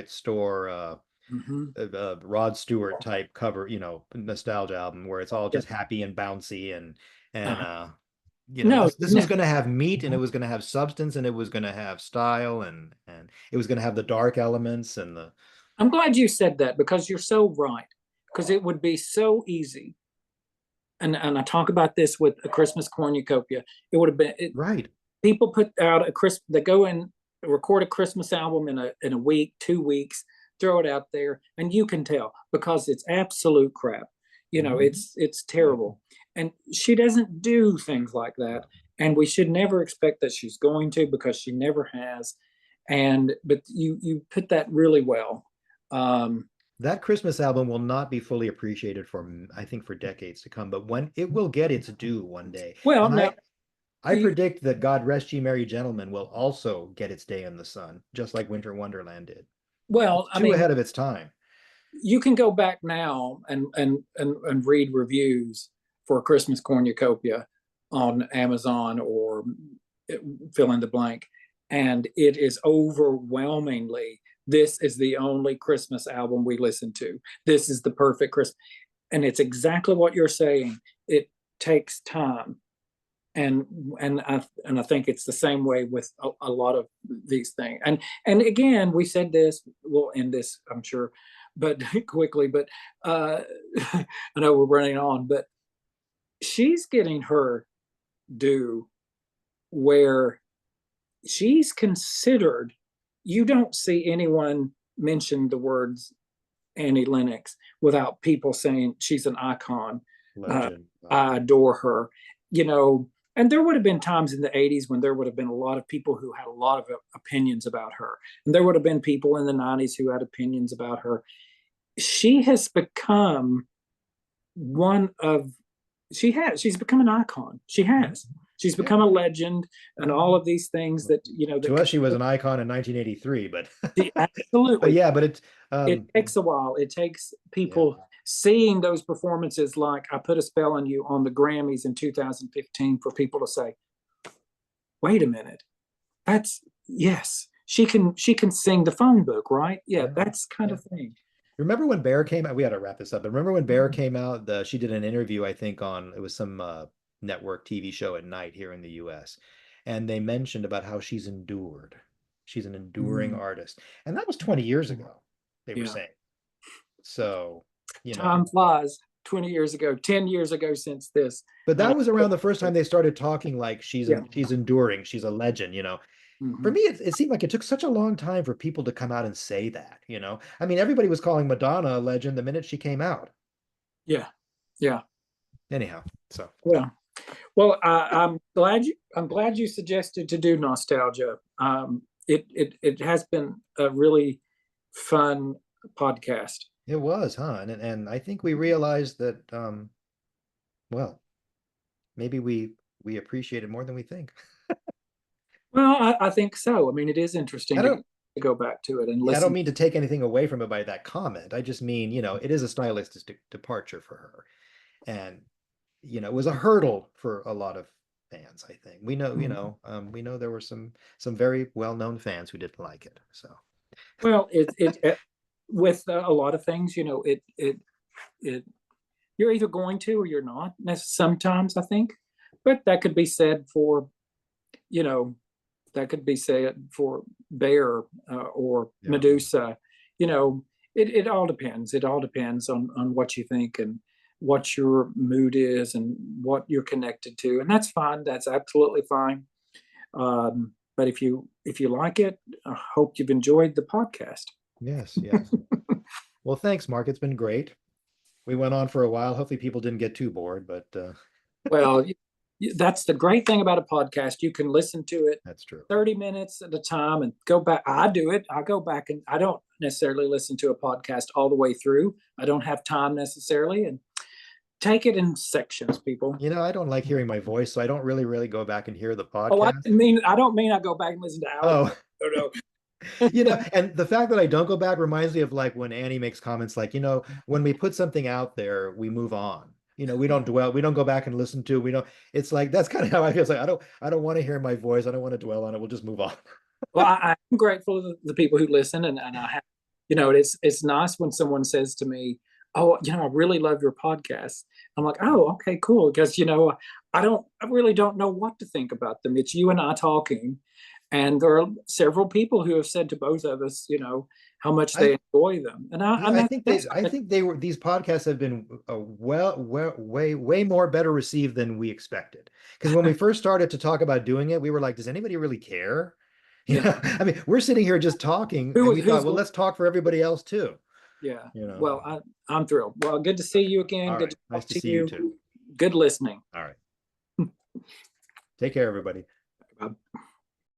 store Mhm. Rod Stewart type cover, nostalgia album where it's all Yeah. just happy and bouncy and Uh, no, this was going to have meat and it was going to have substance and it was going to have style and it was going to have the dark elements and the I'm glad you said that because you're so right. Because it would be so easy. And I talk about this with a Christmas cornucopia. It would have been right. people put out a Christmas. They go and record a Christmas album in a week, 2 weeks, throw it out there, and you can tell because it's absolute crap. Mhm. It's terrible. And she doesn't do things like that. And we should never expect that she's going to because she never has. And but you put that really well. Um, That Christmas album will not be fully appreciated for, I think, for decades to come, but when it will get its due one day. well, And now I predict that God Rest Ye Merry Gentlemen will also get its day in the sun, just like Winter Wonderland did. well, It's I too mean, ahead of its time. you can go back now and read reviews for a Christmas cornucopia on Amazon or fill in the blank, and it is overwhelmingly this is the only Christmas album we listen to. This is the perfect Christmas, and it's exactly what you're saying. It takes time, and and I think it's the same way with a lot of these things. And again, we said this. We'll end this, I'm sure, but quickly. But I know we're running on. But she's getting her due where she's considered. You don't see anyone mention the words Annie Lennox without people saying she's an icon. Uh, Legend. I adore her. You know, and there would have been times in the 80s when there would have been a lot of people who had a lot of opinions about her. And there would have been people in the 90s who had opinions about her. She has become one of she's become an icon. She has. She's Yeah. become a legend and all of these things that To that us, she was an icon in 1983, but but absolutely. yeah, but It takes a while. It takes yeah. people seeing those performances like I Put a Spell on You on the Grammys in 2015 for people to say, wait a minute, that's yes, she can sing the phone book, right? Yeah, Yeah. that's kind Yeah. of thing. Remember when Bear came out? We had to wrap this up. But remember when Bear came out? She did an interview, I think, on it was some network TV show at night here in the US. And they mentioned about how she's endured. She's an enduring Mm, artist. And that was 20 years ago, they were yeah. saying. So, Time flies. 20 years ago, 10 years ago since this. but Uh, that was around the first time they started talking like yeah. she's enduring, she's a legend. For Mhm. me, it seemed like it took such a long time for people to come out and say that. I mean, everybody was calling Madonna a legend the minute she came out. Yeah. Yeah. Anyhow, so Well, I'm glad you suggested to do nostalgia. It has been a really fun podcast. it was, huh? And I think we realized that, well, maybe we appreciate it more than we think. Well, I think so. I mean, it is interesting I don't, to go back to it and yeah, I don't listen. mean to take anything away from it by that comment. I just mean, it is a stylistic departure for her. And, it was a hurdle for a lot of fans, I think. Mhm. We know there were some very well-known fans who didn't like it. So, Well, with a lot of things, it you're either going to or you're not. Sometimes I think, but that could be said for you know that could be said for Bear or yeah. Medusa. You know, it all depends. It all depends on what you think and what your mood is and what you're connected to, and that's fine. That's absolutely fine. But if you like it, I hope you've enjoyed the podcast. Yes, yes. Well, thanks, Mark. It's been great. We went on for a while. Hopefully people didn't get too bored, but Well, that's the great thing about a podcast. You can listen to it that's true. 30 minutes at a time and go back. I do it. I go back and I don't necessarily listen to a podcast all the way through. I don't have time necessarily and take it in sections, people. I don't like hearing my voice, so I don't really go back and hear the Oh, podcast. I don't mean I go back and listen to Alex. Oh, No, no. and the fact that I don't go back reminds me of like when Annie makes comments like, when we put something out there, we move on. we don't dwell, we don't go back and listen to, we don't, it's like, that's kind of how I feel. It's like, I don't want to hear my voice. I don't want to dwell on it. We'll just move on. Well, I'm grateful to the people who listen, and I have, it's nice when someone says to me, "Oh, I really love your podcast." I'm like, "Oh, okay, cool," because I really don't know what to think about them. It's you and I talking, and there are several people who have said to both of us, how much they enjoy them, and Yeah, I think these podcasts have been way more better received than we expected. Because when we first started to talk about doing it, we were like, does anybody really care? Yeah. I mean, we're sitting here just talking, and we thought, well, let's talk for everybody else too. Yeah. Well, I'm thrilled. Well, good to see you again. All Good right. to Nice talk to to see you you. too. Good listening. All right. Take care, everybody.